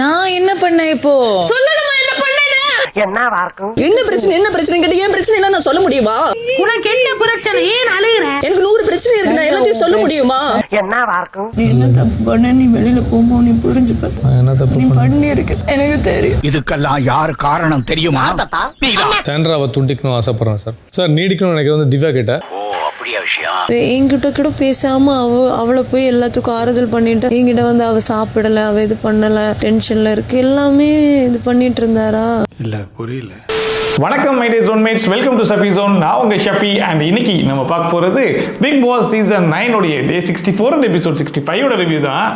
நான் என்ன பண்ணேன் இப்போ? சொல்லணுமா என்ன பண்ணேன்னு? என்ன பிரச்சனை கேட்டு ஏன் பிரச்சனை எல்லாம் நான் சொல்ல முடியுமா? உனக்கு என்ன பிரச்சனை? ஏன் அழுகுற? எனக்கு 100 பிரச்சனை இருக்கு, நான் எல்லாத்தையும் சொல்ல முடியுமா? நீ என்ன தப்பு பண்ண? நீ வெளியில போமோ நீ புரிஞ்சுப்ப. என்ன தப்பு நீ பண்ணி இருக்கு எனக்கு தெரியும். இதுக்கெல்லாம் யாரு காரணம் தெரியுமா? சாண்ட்ராவை துண்டிக்கணும் ஆசைப்படுறேன் சார். சார் நீடிக்கணும் நினைக்கிறது வந்து திவ்யா கிட்ட. என்கிட்ட கூட பேசாம அவளை போய் எல்லாத்துக்கும் ஆறுதல் பண்ணிட்டு என்கிட்ட வந்து அவ சாப்பிடல, அவ இது பண்ணல, டென்ஷன்ல இருக்கு, எல்லாமே இது பண்ணிட்டு இருந்தாரா? இல்ல புரியல. வணக்கம் my days onemates, welcome to Shafi zone. நான் உங்க ஷஃபி. அண்ட் இன்னைக்கு நம்ம பார்க்க போறது பிக் பாஸ் சீசன் 9 உடைய டே 64 அண்ட் எபிசோட் 65 ஓட ரிவ்யூ தான்.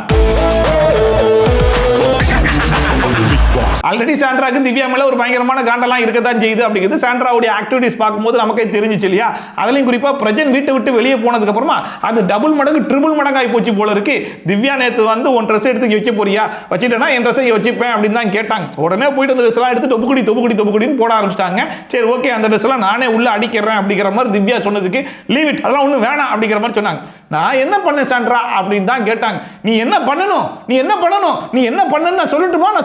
ஆல்ரெடி சாண்ட்ராக்கு திவ்யா மேல ஒரு பயங்கரமான காண்டெல்லாம் இருக்கதான் செய்யுது. அப்படிங்கிறது சாண்ட்ராவுடைய ஆக்டிவிட்டிஸ் பார்க்கும்போது நமக்கே தெரிஞ்சிச்சு இல்லையா? அதுலயும் குறிப்பா பிரஜன் வீட்டை விட்டு வெளியே போனதுக்கு அப்புறமா அது டபுள் மடங்கு ட்ரிபிள் மடங்கு ஆகி போச்சு போல இருக்கு. திவ்யா நேத்து வந்து உன் ட்ரெஸ் எடுத்து வைக்க போறியா, வச்சுட்டேன்னா என் ட்ரெஸ்ஸை வச்சுப்பேன் அப்படின்னு தான் கேட்டாங்க. உடனே போயிட்டு அந்த ட்ரெஸ் எல்லாம் எடுத்து தொப்புக்குடின்னு போட ஆரம்பிச்சிட்டாங்க. சரி ஓகே, அந்த ட்ரெஸ் எல்லாம் நானே உள்ள அடிக்கிறேன் அப்படிங்கிற மாதிரி திவ்யா சொன்னதுக்கு லீவ் இட், அதெல்லாம் ஒன்றும் வேணாம் அப்படிங்கிற மாதிரி சொன்னாங்க. நான் என்ன பண்ணேன் சாண்ட்ரா அப்படின்னு தான் கேட்டாங்க. நீ என்ன பண்ணணும் நான்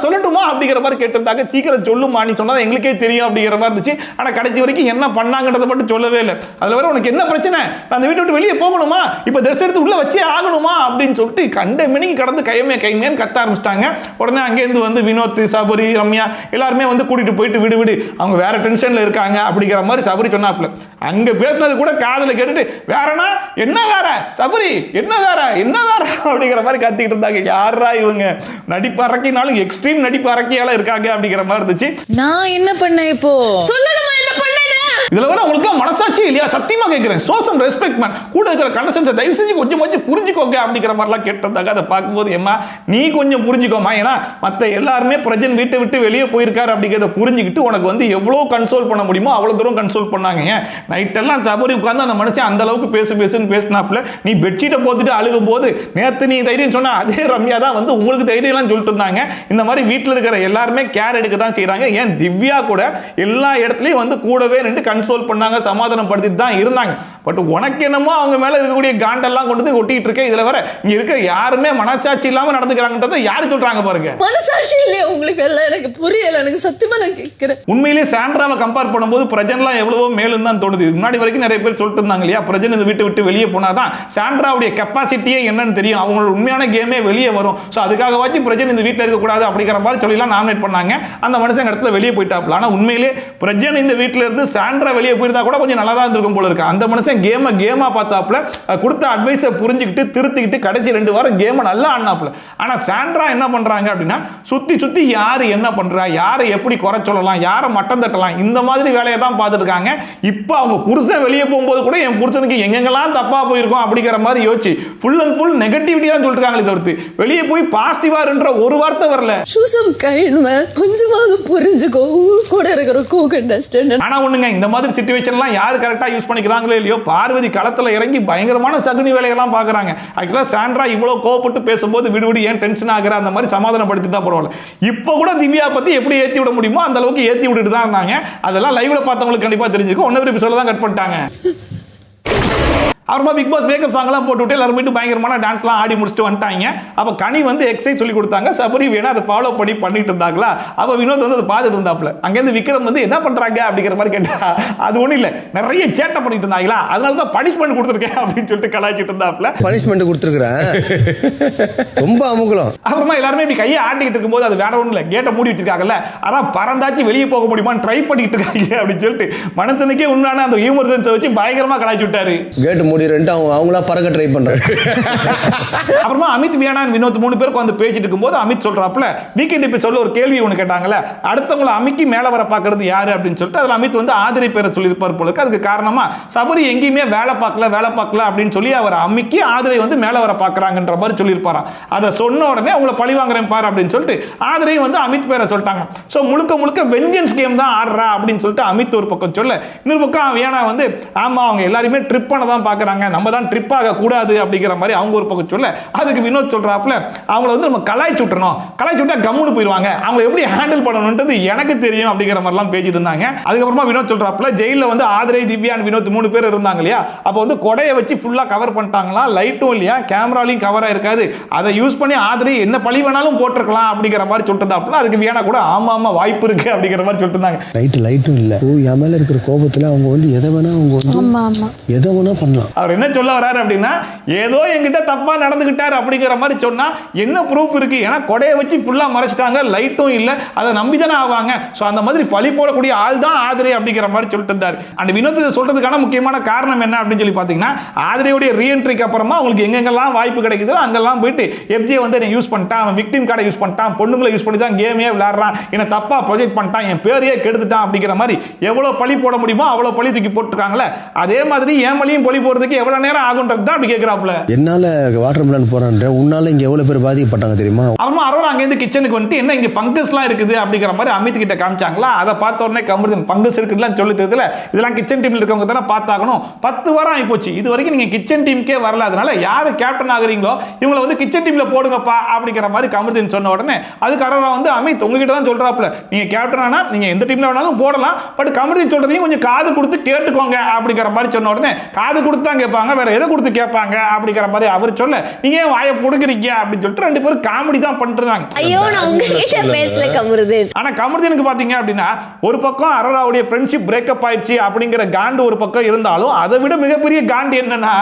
சொல்லட்டுமா அப்படிங்கிற மாதிரி கேட்டிருந்தாங்க. சீக்கிரம் சொல்லுமா, நீ சொன்னா எங்களுக்கே தெரியும் அப்படிங்கிற மாதிரி இருந்துச்சு. ஆனா கடைசி வரைக்கும் என்ன பண்ணாங்கன்றதை மட்டும் சொல்லவே இல்லை. அதுல வேற உனக்கு என்ன பிரச்சனை, நான் அந்த வீட்டை விட்டு வெளியே போகணுமா, இப்ப ட்ரெஸ் எடுத்து உள்ள வச்சே ஆகணுமா அப்படின்னு சொல்லிட்டு கண்ட மணிக்கு கடந்து கைமையான்னு கத்த ஆரம்பிச்சிட்டாங்க. உடனே அங்கேருந்து வந்து வினோத், சபரி, ரம்யா எல்லாருமே வந்து கூட்டிட்டு போயிட்டு விடு அவங்க வேற டென்ஷன்ல இருக்காங்க அப்படிங்கிற மாதிரி சபரி சொன்னாப்ல. அங்க பேசினது கூட காதல கேட்டுட்டு வேறனா என்ன வேற சபரி என்ன வேற அப்படிங்கிற மாதிரி கத்திக்கிட்டு இருந்தாங்க. யாரா இவங்க நடிப்பு அரக்கினாலும் எக்ஸ்ட்ரீம் நடிப்பு அரக்கியால இருக்காங்க அப்படிங்கிற மாதிரி இருந்துச்சு. நான் என்ன பண்ணேன் இப்போ? சொல்லணுமா என்ன பண்ணேன்னு? இதுல வர உங்களுக்கு மனசாட்சி இல்லையா? சத்தியமா கேட்கிறேன். சோசம் ரெஸ்பெக்ட் மேன், கூட இருக்கிற கண்டஸ்டன்ஸை தயவு செஞ்சு கொஞ்சம் புரிஞ்சுக்கோங்க அப்படிங்கிற மாதிரிலாம் கேட்டிருந்தாங்க. அதை பார்க்கும்போது ஏமா நீ கொஞ்சம் புரிஞ்சுக்கோமா, ஏன்னா மற்ற எல்லாருமே பிரஜன் வீட்டை விட்டு வெளியே போயிருக்காரு அப்படிங்கிறத புரிஞ்சுக்கிட்டு உனக்கு வந்து எவ்வளோ கன்சோல் பண்ண முடியுமோ அவ்வளோ தூரம் கன்சோல் பண்ணாங்க. நைட் எல்லாம் சபரி உட்காந்து அந்த மனுஷன் அந்த அளவுக்கு பேசுன்னு பேசினாப்புல நீ பெட்ஷீட்டை போட்டுட்டு அழுகும் போது நேற்று நீ தைரியம் சொன்னா அதே ரம்யா தான் வந்து உங்களுக்கு தைரியம்லாம் சொல்லிட்டு இருந்தாங்க. இந்த மாதிரி வீட்டில் இருக்கிற எல்லாருமே கேர் எடுக்க தான் செய்யறாங்க. ஏன் திவ்யா கூட எல்லா இடத்துலையும் வந்து கூடவே நின்று கன்சோல் பண்ணாங்க, சமாதானப்படுத்திட்டு தான் இருந்தாங்க. பட் உனக்கு என்னமோ அவங்க மேல இருக்கக்கூடிய காண்டெல்லாம் கொண்டு வந்து ஒட்டிட்டு இருக்க. இதுல வர இங்க இருக்க யாருமே மனசாட்சி இல்லாம நடந்துக்கிறாங்கன்றதை யாரு சொல்றாங்க பாருங்க. மனசாட்சி இல்லையா உங்களுக்கு? எல்லாம் எனக்கு புரியல, எனக்கு சத்தியமா நான் கேட்கிறேன். உண்மையிலேயே சாண்ட்ராவை கம்பேர் பண்ணும்போது பிரஜன்லாம் எவ்வளவோ மேலும் தான் தோணுது. முன்னாடி வரைக்கும் நிறைய பேர் சொல்லிட்டு இருந்தாங்க இல்லையா, பிரஜன் இந்த வீட்டை விட்டு வெளியே போனாதான் சாண்ட்ராவுடைய கெப்பாசிட்டியே என்னன்னு தெரியும், அவங்களோட உண்மையான கேமே வெளியே வரும். ஸோ அதுக்காகவாச்சும் பிரஜன் இந்த வீட்டில் இருக்கக்கூடாது அப்படிங்கிற மாதிரி சொல்லிலாம் நாமினேட் பண்ணாங்க. அந்த மனுஷன் இடத்துல வெளியே போயிட்டாப்ல. ஆனால் உண்மையிலே பிரஜன் இந்த வீட்டில் இருந்து சாண்ட்ரா வெளியே போயிருந்தா கூட கொஞ்சம் நல்லா தான் இருந்திருக்கும் போல இருக்கு. அந்த மனுஷன் கேமா பார்த்தாப்புல, கொடுத்த அட்வைஸை புரிஞ்சுக்கிட்டு திருத்திக்கிட்டு கடைசி 2 வாரம் கேமை நல்லா ஆடினாப்புல. ஆனால் சாண்ட்ரா என்ன பண்றாங்க அப்படின்னா சுத்தி யாரு என்ன பண்றா, யாரை எப்படி குறை சொல்லலாம், யாரை மட்டம் தட்டலாம், இந்த மாதிரி வேலையை தான் பார்த்துட்டு இருக்காங்க. இப்போ அவங்க புருஷன் வெளியே போகும்போது கூட என் புருஷனுக்கு எங்கெங்கெல்லாம் தப்பா போயிருக்கும் அப்படிங்கிற மாதிரி யோசிச்சு ஃபுல் அண்ட் ஃபுல் நெகட்டிவிட்டி தான் சொல்லிட்டு இருக்காங்களே தவிர்த்து வெளியே போய் பாசிட்டிவான்ற ஒரு வார்த்தை வரல. சூசம் கைண்ட்மேன், கொஞ்சமாக புரிஞ்சுக்கோ, கூட இருக்கிற கோ-கண்டஸ்டன்ட். ஆனா ஒண்ணுங்க, இந்த மாதிரி சிச்சுவேஷன்லாம் யார் கரெக்டா யூஸ் பண்ணிக்கிறாங்களோ இல்லையோ, பார்வதி களத்துல இறங்கி பயங்கரமான சகுனி வேலைகள்லாம் பாக்குறாங்க. ஆக்சுவலா சாண்ட்ரா இவ்வளவு கோவப்பட்டு பேசும்போது விடு ஏன் டென்ஷன் ஆகுற அந்த மாதிரி சமாதானப்படுத்தி தான் பரவாயில்ல. இப்போ கூட திவ்யா பத்தி எப்படி ஏத்தி விட முடியுமோ அந்த அளவுக்கு ஏத்தி விட்டுட்டு தான் இருந்தாங்க. அதெல்லாம் லைவ்ல பார்த்தவங்களுக்கு கண்டிப்பா தெரிஞ்சிருக்கும். 1 எபிசோட தான் கட் பண்ணிட்டாங்க. அப்புறமா பிக் பாஸ் மேக்கப் சாங்லாம் போட்டுவிட்டு எல்லாரும் போயிட்டு பயங்கரமான டான்ஸ்லாம் ஆடி முடிச்சுட்டு வந்துட்டாங்க. அப்போ கனி வந்து எக்ஸசைஸ் சொல்லி கொடுத்தாங்க. சபரி வேணா அதை ஃபாலோ பண்ணிட்டு இருந்தாங்களா. அப்போ வினோத் வந்து அதை பார்த்துட்டு இருந்தாப்புல. அங்கேருந்து விக்ரம் வந்து என்ன பண்றாங்க அப்படிங்கிற மாதிரி கேட்டா அது ஒன்றும் இல்லை, நிறைய சேட்டை பண்ணிட்டு இருந்தாங்களா, அதனால தான் பனிஷ்மெண்ட் கொடுத்துருக்கேன் அப்படின்னு சொல்லிட்டு கலாய்ச்சிட்டு இருந்தாப்புல. பனிஷ்மெண்ட் கொடுத்துருக்கிறேன் ரொம்ப அமுகலம். அப்புறமா எல்லாருமே இப்படி கையை ஆட்டிக்கிட்டு இருக்கும்போது அது வேற ஒன்றும் இல்லை, கேட்டை மூடி வச்சிருக்காங்கல்ல, அதான் பறந்தாச்சு வெளியே போக முடியுமான்னு ட்ரை பண்ணிட்டு இருக்காங்க அப்படின்னு சொல்லிட்டு மனசனுக்கே உண்டான அந்த ஹியூமர் சென்ஸை வச்சு பயங்கரமா கலாய்ச்சி விட்டாரு. கேட்டு அவங்களா பறக்க ட்ரை பண்றாங்க. அப்புறமா அமித், வியானா, வினோத் 3 பேருக்கு வந்து பேசிட்டு இருக்கும்போது அமித் சொல்றாப்ல, வீக்கெண்ட் எபிசோட்ல ஒரு கேள்வி ஒன்று கேட்டாங்கல்ல, அடுத்தவங்களை அமிக்கி மேல வர பாக்குறது யாரு அப்படின்னு சொல்லிட்டு அதுல அமித் வந்து ஆதிரை பேரை சொல்லியிருப்பார் போல. அதுக்கு காரணமா சபரி எங்கேயுமே வேலை பார்க்கல அப்படின்னு சொல்லி அவர் அமிக்கி ஆதிரை வந்து மேல வர பாக்குறாங்கன்ற மாதிரி சொல்லியிருப்பாராம். அதை சொன்ன உடனே அவங்களை பழி வாங்குறேன் பாரு அப்படின்னு சொல்லிட்டு ஆதிரை வந்து அமித் பேரை சொல்லிட்டாங்க. ஸோ முழுக்க வெஞ்சன்ஸ் கேம் தான் ஆடுறா அப்படின்னு சொல்லிட்டு அமித் ஒரு பக்கம் சொல்ல, இன்னொரு பக்கம் வியானா வந்து ஆமா அவங்க எல்லாருமே ட்ரிப் பண்ண தான் பாக்குறாங்க பார்க்குறாங்க, நம்ம தான் ட்ரிப் ஆக கூடாது அப்படிங்கிற மாதிரி அவங்க ஒரு பக்கம் சொல்ல, அதுக்கு வினோத் சொல்றாப்புல அவங்கள வந்து நம்ம கலாய்ச்சி விட்டுறணும், கலாய்ச்சி விட்டா கம்முன்னு போயிடுவாங்க, அவங்களை எப்படி ஹேண்டில் பண்ணணுன்றது எனக்கு தெரியும் அப்படிங்கிற மாதிரிலாம் பேசிட்டு இருந்தாங்க. அதுக்கப்புறமா வினோத் சொல்றாப்புல ஜெயிலில் வந்து ஆதிரை, திவ்யா, வினோத் 3 பேர் இருந்தாங்க இல்லையா, அப்போ வந்து கொடையை வச்சு ஃபுல்லாக கவர் பண்ணிட்டாங்களா, லைட்டும் இல்லையா, கேமராலையும் கவராக இருக்காது, அதை யூஸ் பண்ணி ஆதிரை என்ன பழி வேணாலும் போட்டிருக்கலாம் அப்படிங்கிற மாதிரி சொல்லிட்டு, அதுக்கு வியானா கூட ஆமா ஆமா வாய்ப்பு இருக்கு அப்படிங்கிற மாதிரி சொல்லிட்டு இருந்தாங்க. லைட்டும் இல்லை, என் மேல இருக்கிற கோபத்தில் அவங்க வந்து எதை வேணா எதை வேணா பண்ணலாம். அவர் என்ன சொல்ல வராரு அப்படின்னா, ஏதோ என்கிட்ட தப்பா நடந்துகிட்டாரு அப்படிங்கிற மாதிரி சொன்னா என்ன ப்ரூஃப் இருக்கு, ஏன்னா கொடையை வச்சு ஃபுல்லா மறைச்சிட்டாங்க, லைட்டும் இல்ல, அதை நம்பி தானே ஆவாங்க, ஸோ அந்த மாதிரி பழி போடக்கூடிய ஆள் தான் ஆதிரை அப்படிங்கிற மாதிரி சொல்லிட்டு இருந்தார். அந்த வினோத் சொல்றதுக்கான முக்கியமான காரணம் என்ன அப்படின்னு சொல்லி பார்த்தீங்கன்னா, ஆதிரையுடைய ரீஎன்ட்ரிக்கு அப்புறமா அவங்களுக்கு எங்கெங்கெல்லாம் வாய்ப்பு கிடைக்குதோ அங்கெல்லாம் போயிட்டு எஃப்ஜே வந்து யூஸ் பண்ணிட்டான், அவன் விக்டிம் கார்டை யூஸ் பண்ணிட்டான், பொண்ணுங்களை யூஸ் பண்ணி தான் கேமே விளையாடுறான், என்ன தப்பா ப்ரொஜெக்ட் பண்ணிட்டான், என் பேரையே கெடுத்துட்டான் அப்படிங்கிற மாதிரி எவ்வளவு பழி போட முடியுமோ அவ்வளவு பழி தூக்கி போட்டுருக்காங்களே, அதே மாதிரி ஏன் மலையும் பழி போடுறதுக்கு எவ்வளவு நேரம் ஆகுன்றது தான் அப்படி கேட்கிறாப்புல. என்னால வாட்டர் மிலன் போறேன்ற உன்னால இங்க எவ்வளவு பேர் பாதிக்கப்பட்டாங்க தெரியுமா. அப்புறமா அரோரா அங்கேருந்து கிச்சனுக்கு வந்துட்டு என்ன இங்க ஃபங்கஸ்லாம் இருக்குது அப்படிங்கிற மாதிரி அமித் கிட்ட காமிச்சாங்களா, அதை பார்த்த உடனே கமருதீன் ஃபங்கஸ் இருக்குதுலாம் சொல்லி தெரியல, இதெல்லாம் கிச்சன் டீம்ல இருக்கவங்க தானே பார்த்தாகணும், 10 வாரம் ஆகி போச்சு, இது வரைக்கும் நீங்க கிச்சன் டீமுக்கே வரல, அதனால யாரு கேப்டன் ஆகுறீங்களோ இவங்களை வந்து கிச்சன் டீம்ல போடுங்கப்பா அப்படிங்கிற மாதிரி கமருதீன் சொன்ன உடனே அதுக்கு அரோரா வந்து அமித் உங்ககிட்ட தான் சொல்றாப்புல, நீங்க கேப்டன் ஆனா நீங்க எந்த டீம்ல வேணாலும் போடலாம், பட் கமருதீன் சொல்றதையும் கொஞ்சம் காது கொடுத்து கேட்டுக்கோங்க அப்படிங்கிற மாதிரி சொன்ன உடனே காது கொடுத்து தான் கேட்பாங்க, வேற எதை கொடுத்து கேட்பாங்க அப்படிங்கிற மாதிரி அவர் சொல்ல, நீங்க ஏன் வாயை புடுங்குறீங்க அப்படின்னு சொல்லிட்டு 2 பேரும் காமெடி தான் பண்ணிருந்தாங்க. ஐயோ நான் உங்ககிட்ட பேசல கமருதீன். ஆனா கமருதீனுக்கு பாத்தீங்க அப்படின்னா ஒரு பக்கம் அரோராவுடைய ஃப்ரெண்ட்ஷிப் பிரேக்கப் ஆயிடுச்சு அப்படிங்கிற காண்டு ஒரு பக்கம் இருந்தாலும், அதை விட மிகப்பெரிய காண்டு என்னன்னா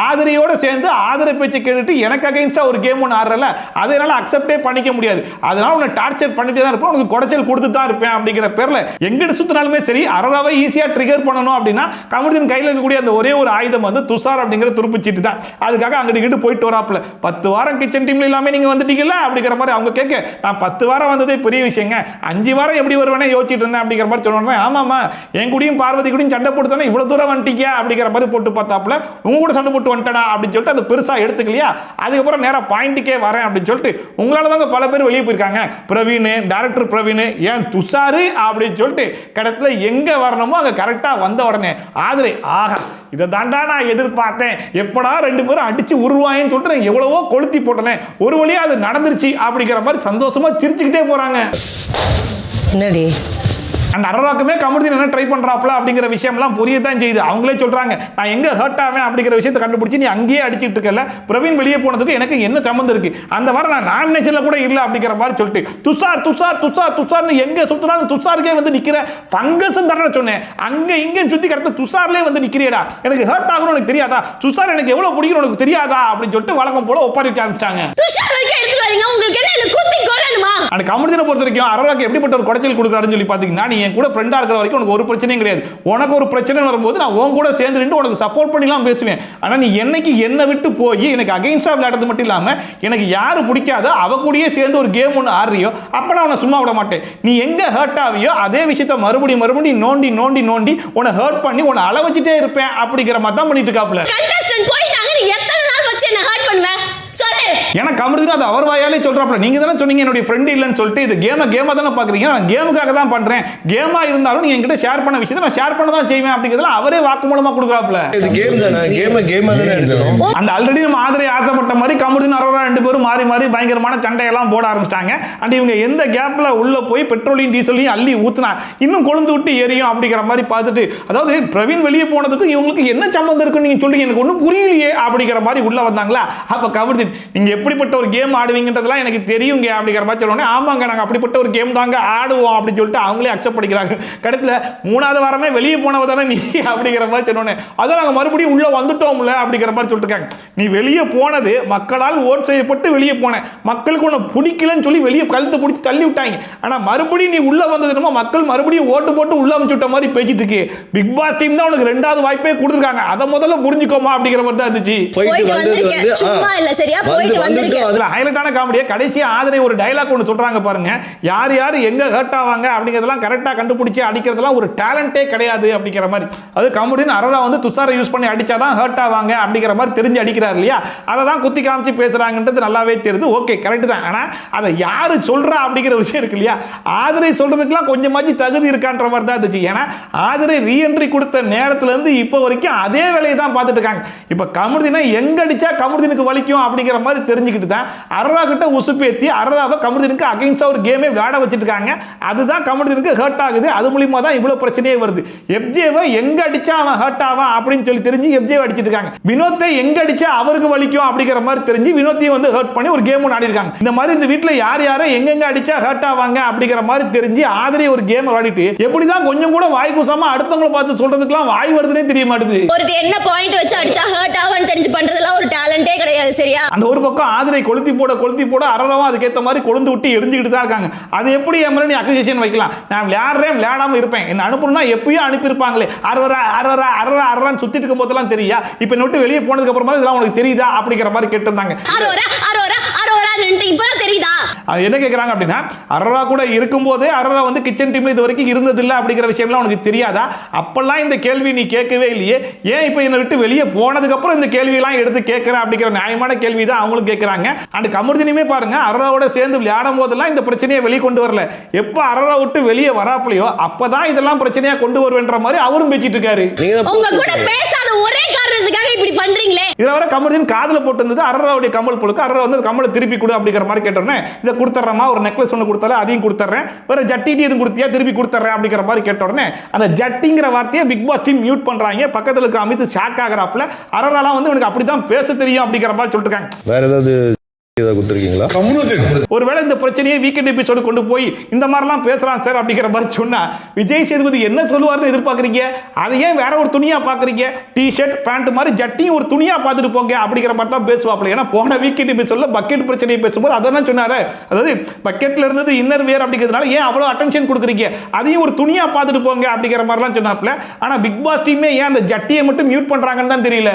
ஆதிரையோட சேர்ந்து ஆதிரை பேச்சு கேட்டுட்டு எனக்கு அகைன்ஸ்டா ஒரு கேம் ஒன்று ஆடுறல, அதனால அக்செப்டே பண்ணிக்க முடியாது, அதனால உன்னை டார்ச்சர் பண்ணிட்டே தான் இருப்பேன், உனக்கு குடைச்சல் கொடுத்து தான் இருப்பேன் அப்படிங்கிற பேர்ல எங்கிட்ட சுத்தினாலுமே சரி அரோராவை ஈஸியா ட்ரிகர் பண்ணணும் அப்படின்னா கமருதீன் கையில் இருக்கக்கூடிய அந்த ஒரே ஒரு ஆயுதம் வந்து துஷார் அப்படிங்கிற துருப்பு சீட்டு தான். அதுக்காக அங்கிட்டு போயிட்டு வராப்புல 10 வாரம் கிச்சன் டீம்ல இல்லாம நீங்க வந்துட்டீங்கல்ல அப்படிங்கிற மாதிரி அவங்க கேட்க, நான் 10 வாரம் வந்ததே பெரிய விஷயங்க, 5 வாரம் எப்படி வருவேனே யோசிச்சுட்டு இருந்தேன் அப்படிங்கிற மாதிரி சொன்னோம். ஆமாமா என் கூடயும் பார்வதி கூடயும் சண்டை போட்டு இவ்வளவு தூரம் வந்துட்டீங்க அப்படிங்கிற மாதிரி போட்டு பார்த்தாப்புல, உங்க கூட சண்டை போட்டு வந்துட்டா அப்படின்னு சொல்லிட்டு அது பெருசா எடுத்துக்கலையா, அதுக்கப்புறம் நேரா பாயிண்ட்டுக்கே வரேன் அப்படின்னு சொல்லிட்டு உங்களால தாங்க பல பேர் வெளியே போயிருக்காங்க, பிரவீன், டைரக்டர் பிரவீன், ஏன் துஷாரு அப்படின்னு சொல்லிட்டு கடத்துல எங்க வரணுமோ அங்க கரெக்டா வந்த உடனே ஆதிரை ஆஹா இதை தாண்டா நான் எதிர்பார்த்தேன், எப்படா 2 பேரும் அடிச்சு உருவாயின்னு சொல்லிட்டு எவ்வளவோ கொளுத்தி போட்டேன், ஒரு வழியா அது நடந்துருச்சு அப்படிங்கிற மாதிரி சந்தோஷமா சிரிச்சுக்கிட்டே போறாங்க. என்னடி அந்த அரோராக்குமே கமருதீன் என்ன ட்ரை பண்றாப்ல அப்படிங்கிற விஷயம்லாம் புரியதான் செய்யுது. அவங்களே சொல்றாங்க நான் எங்க ஹர்ட் ஆவேன் அப்படிங்கிற விஷயத்தை கண்டுபிடிச்சு நீ அங்கேயே அடிச்சிட்டு இருக்கல, பிரவீன் வெளியே போனதுக்கு எனக்கு என்ன சம்பந்தம் இருக்கு, அந்த வாரம் நான் நாமினேஷன்ல கூட இல்ல அப்படிங்கிற மாதிரி சொல்லிட்டு துஷார் துஷார் துஷார் துஷார்னு எங்க சுத்தினாலும் துஷாருக்கே வந்து நிக்கிற, ஃபங்கஸ் தானே சொன்னேன், அங்க இங்க சுத்தி கடத்த துஷார்லயே வந்து நிக்கிறியடா, எனக்கு ஹர்ட் ஆகணும் எனக்கு தெரியாதா, துஷார் எனக்கு எவ்வளவு பிடிக்கும் உனக்கு தெரியாதா அப்படின்னு சொல்லிட்டு வழக்கம் போல ஒப்பாரி வைக்க ஆரம்பிச்சாங்க. துஷார் வரைக்கும் எடுத்து வரீங்க, உங்களுக்கு என்ன குத்தி கொல்லணுமா? அந்த கமருதீனை பொறுத்த வரைக்கும் அரோராக்கு எப்படிப்பட்ட ஒரு குடைச்சல் கொடுக்குறாருன்னு சொல்லி பாத்தீங்கன்னா, நீ என் கூட ஃப்ரெண்டா இருக்கிற வரைக்கும் உனக்கு ஒரு பிரச்சனையும் கிடையாது, உனக்கு ஒரு பிரச்சனை வரும்போது நான் உன் கூட சேர்ந்து நின்று உனக்கு சப்போர்ட் பண்ணிலாம் பேசுவேன், ஆனா நீ என்னைக்கு என்ன விட்டு போய் எனக்கு அகைன்ஸ்டா விளையாடுறது மட்டும் இல்லாம எனக்கு யாரு பிடிக்காதோ அவ கூடயே சேர்ந்து ஒரு கேம் ஒன்று ஆடுறியோ அப்ப நான் உன்னை சும்மா விட மாட்டேன், நீ எங்க ஹர்ட் ஆவியோ அதே விஷயத்த மறுபடியும் நோண்டி நோண்டி நோண்டி உன்னை ஹர்ட் பண்ணி உன்னை அள வச்சுட்டே இருப்பேன் அப்படிங்கிற மாதிரி தான் பண்ணிட்டு இருக்காப்ல. கண்டஸ்டன்ட் போயிட்டாங்க, நீ எத்தனை நாள் வச்சு என்ன ஹர்ட் பண்ணுவ சொல்லு. ஏன்னா கமருதீன் அது அவர் வாயாலே சொல்றாப்ல, நீங்க தானே சொன்னீங்க என்னுடைய ஃப்ரெண்ட் இல்லைன்னு சொல்லிட்டு, இது கேமா தானே பாக்குறீங்க, நான் கேமுக்காக தான் பண்றேன், கேமா இருந்தாலும் நீங்க என்கிட்ட ஷேர் பண்ண விஷயத்தை நான் ஷேர் பண்ண தான் செய்வேன் அப்படிங்கிறதுல அவரே வாக்கு மூலமா கொடுக்குறாப்ல. இது கேம் தானே, கேமா தானே எடுக்கணும். அந்த ஆல்ரெடி நம்ம ஆதிரை ஆசைப்பட்ட மாதிரி கமருதீன் அரோரா 2 பேரும் மாறி மாறி பயங்கரமான சண்டையெல்லாம் போட ஆரம்பிச்சிட்டாங்க. அண்ட் இவங்க எந்த கேப்ல உள்ள போய் பெட்ரோலையும் டீசலையும் அள்ளி ஊத்துனா இன்னும் கொழுந்து விட்டு எரியும் அப்படிங்கிற மாதிரி பார்த்துட்டு, அதாவது பிரவீன் வெளியே போனதுக்கு இவங்களுக்கு என்ன சம்பந்தம் இருக்குன்னு நீங்க சொல்றீங்க எனக்கு ஒன்றும் புரியலையே அப்படிங்கிற மாதிரி உள்ள வந்தாங்களா. அப்ப கமருதீன் நீங்க எப்படிப்பட்ட ஒரு கேம் ஆடுவீங்கன்றதெல்லாம் எனக்கு தெரியுங்க அப்படிங்கிற மாதிரி சொன்னோன்னே, ஆமாங்க நாங்க அப்படிப்பட்ட ஒரு கேம் தாங்க ஆடுவோம் அப்படின்னு சொல்லிட்டு அவங்களே அக்செப்ட் பண்ணிக்கிறாங்க. கடைசியில் 3வது வாரமே வெளியே போனவ தானே நீ அப்படிங்கிற மாதிரி சொன்னோன்னே, அதான் நாங்கள் மறுபடியும் உள்ள வந்துட்டோம்ல அப்படிங்கிற மாதிரி சொல்லிட்டு, நீ வெளியே போனது மக்களால் ஓட் செய்யப்பட்டு வெளியே போன, மக்களுக்கு உன்னை பிடிக்கலன்னு சொல்லி வெளியே கழுத்து பிடிச்சி தள்ளி விட்டாங்க, ஆனா மறுபடியும் நீ உள்ள வந்ததுமா மக்கள் மறுபடியும் ஓட்டு போட்டு உள்ள அமைச்சு விட்ட மாதிரி பேசிட்டு இருக்கு. பிக் பாஸ் டீம் தான் உனக்கு 2வது வாய்ப்பே கொடுத்துருக்காங்க, அதை முதல்ல புரிஞ்சுக்கோமா அப்படிங்கிற மாதிரி தான் இருந்துச்சு. போயிட்டு வந்திருக்கேன் சும்மா இல்ல சரியா, போயிட்டு வந்திருக்கேன். அதுல ஹைலைட்டான காமெடியா கடைசியா ஆதிரை ஒரு டயலாக் ஒன்று சொல்றாங்க பாருங்க, யார் யார் எங்க ஹர்ட் ஆவாங்க அப்படிங்கிறதெல்லாம் கரெக்டா கண்டுபிடிச்சு அடிக்கிறதுலாம் ஒரு டேலண்டே கிடையாது அப்படிங்கிற மாதிரி. அது கமுடின் அரோரா வந்து துஷாரை யூஸ் பண்ணி அடிச்சாதான் ஹர்ட் ஆவாங்க அப்படிங்கிற மாதிரி தெரிஞ்சு அடிக்கிறார் இல்லையா, அதை தான் குத்தி காமிச்சு பேசுறாங்கன்றது நல்லாவே தெரியுது. ஓகே கரெக்ட் தான். ஆனா அதை யாரு சொல்றா அப்படிங்கிற விஷயம் இருக்கு இல்லையா, ஆதிரை சொல்றதுக்குலாம் கொஞ்சமாச்சு தகுதி இருக்கான்ற மாதிரி தான் இருந்துச்சு. ஏன்னா ஆதிரை ரீஎன்ட்ரி கொடுத்த நேரத்துல இருந்து இப்போ வரைக்கும் அதே வேலையை தான் பார்த்துட்டு இருக்காங்க. இப்போ கமுடினா எங்க அடிச்சா கமுடினுக்கு வலிக்கும் அப்படிங்கிற மாதிரி தெரிஞ்சுக்கிட்டு தான் அரோரா கிட்ட உசுப்பேத்தி அரோராவை கமுடினுக்கு அகைன்ஸ்டா ஒரு கேமே விளையாட வச்சிட்டு இருக்காங்க. அதுதான் கமுடினுக்கு ஹர்ட் ஆகுது. அது மூலியமா தான் இவ்வளவு பிரச்சனையே வருது. எஃப்ஜேவை எங்க அடிச்சா அவன் ஹர்ட் ஆவான் அப்படின்னு சொல்லி தெரிஞ்சு எஃப்ஜே அடிச்சிட்டு இருக்காங்க. வினோத்தை எங்க அடிச்சா அவருக்கு வலிக்கும் அப்படிங்கிற மாதிரி தெரிஞ்சு வினோத்தையும் வந்து ஹர்ட் பண்ணி ஒரு கேம் ஒன்று ஆடி இருக்காங்க. இந்த மாதிரி இந்த வீட்டில் யார் யாரை எங்கெங்க அடிச்சா ஹர்ட் ஆவாங்க அப்படிங்கிற மாதிரி தெரிஞ்சு ஆதிரை ஒரு கேம் விளையாடிட்டு எப்படிதான் கொஞ்சம் கூட வாய் கூசாம அடுத்தவங்களை பார்த்து சொல்றதுக்குலாம் வாய் வருதுன்னே தெரிய மாட்டேது. ஒரு என்ன பாயிண்ட் வச்சு அடிச்சா ஹர்ட் ஆவான்னு தெரிஞ்சு பண்றதுலாம் ஒரு டேலண்டே கிடையாது. சரியா? அந்த ஒரு பக்கம் ஆதிரை கொளுத்தி போட அரோராவும் அதுக்கேற்ற மாதிரி கொழுந்து விட்டு எரிஞ்சுக்கிட்டு தான் இருக்காங்க. அது எப்படி என் மேல நீ அக்யூசேஷன் வைக்கலாம்? நான் விளையாடாம இருப்பேன், என்ன அனுப்பணும்னா எப்பயும் அனுப்பியிருப்பாங்களே, அரோரான்னு சுத்திட்டு இருக்கும் போதெல்லாம் தெரியா, இப்ப என்ன விட்டு வெளியே போனதுக்கு அப்புறமா இதெல்லாம் உனக்கு தெரியுதா அப்படிங்கிற மாதிரி கேட்டிருந்தாங்க. என்ன கேட்கறாங்க அப்படின்னா, அரோரா கூட இருக்கும்போதே அரோரா வந்து கிச்சன் டீம்ல இது வரைக்கும் இருந்ததில்லை அப்படிங்கிற விஷயம்லாம் உனக்கு தெரியாதா? அப்பெல்லாம் இந்த கேள்வி நீ கேட்கவே இல்லையே, ஏன் இப்போ என்னை விட்டு வெளியே போனதுக்கு அப்புறம் இந்த கேள்வியெல்லாம் எடுத்து கேட்கற அப்படிங்கிற நியாயமான கேள்வி தான் அவங்களும் கேட்கறாங்க. அண்ட் கமர்தினியுமே பாருங்க, அரோராவோட சேர்ந்து விளையாடும் போதெல்லாம் இந்த பிரச்சனையை வெளியே கொண்டு வரல. எப்போ அரோரா விட்டு வெளியே வராப்பலையோ அப்பதான் இதெல்லாம் பிரச்சனையா கொண்டு வருவேன்ற மாதிரி அவரும் பேசிட்டு இருக்காரு. உங்க கூட பேசாத ஒரே காரணத்துக்காக இப்படி பண்றீங்களே. இத வர கமர்தின் காதுல போட்டு இருந்தது அரோராவுடைய கமல் புழுக்கு. அரோரா வந்து கமலை திருப்பி கொடு அப்படிங்கிற மாதிரி கேட்டோன்னே, இதை கொடுத்துட்றமா, ஒரு நெக்லஸ் ஒன்று கொடுத்தாலும் அதையும் கொடுத்துட்றேன், வேற ஜட்டி எதுவும் கொடுத்தியா திருப்பி கொடுத்துட்றேன் அப்படிங்கிற மாதிரி கேட்ட உடனே அந்த ஜட்டிங்கிற வார்த்தையை பிக் பாஸ் டீம் மியூட் பண்றாங்க. பக்கத்துல இருக்க அமித் ஷாக் ஆகிறாப்ல, அரோராலாம் வந்து எனக்கு அப்படிதான் பேச தெரியும் அப்படிங்கிற மாதிரி சொல்லிட்டு இருக்காங்க. வேற ஏதாவது கொடுத்துருக்கீங்களா? ஒருவேளை இந்த பிரச்சனையை வீக்கெண்ட் எபிசோடு கொண்டு போய் இந்த மாதிரிலாம் பேசுறான் சார் அப்படிங்கிற மாதிரி சொன்னா விஜய் சேதுபதி என்ன சொல்லுவார்னு எதிர்பார்க்குறீங்க? அதை ஏன் வேற ஒரு துணியா பாக்குறீங்க? டிஷர்ட் பேண்ட் மாதிரி ஜட்டியும் ஒரு துணியா பார்த்துட்டு போங்க அப்படிங்கிற மாதிரி தான் பேசுவாப்ல. ஏன்னா போன வீக்கெண்ட் எபிசோட்ல பக்கெட் பிரச்சனையை பேசும்போது அதான் சொன்னாரு, அதாவது பக்கெட்ல இருந்தது இன்னர் வேர் அப்படிங்கிறதுனால ஏன் அவ்வளவு அட்டென்ஷன் கொடுக்குறீங்க, அதையும் ஒரு துணியா பார்த்துட்டு போங்க அப்படிங்கிற மாதிரிலாம் சொன்னாப்ல. ஆனா பிக் பாஸ் டீமே ஏன் அந்த ஜட்டியை மட்டும் மியூட் பண்றாங்கன்னு தான் தெரியல.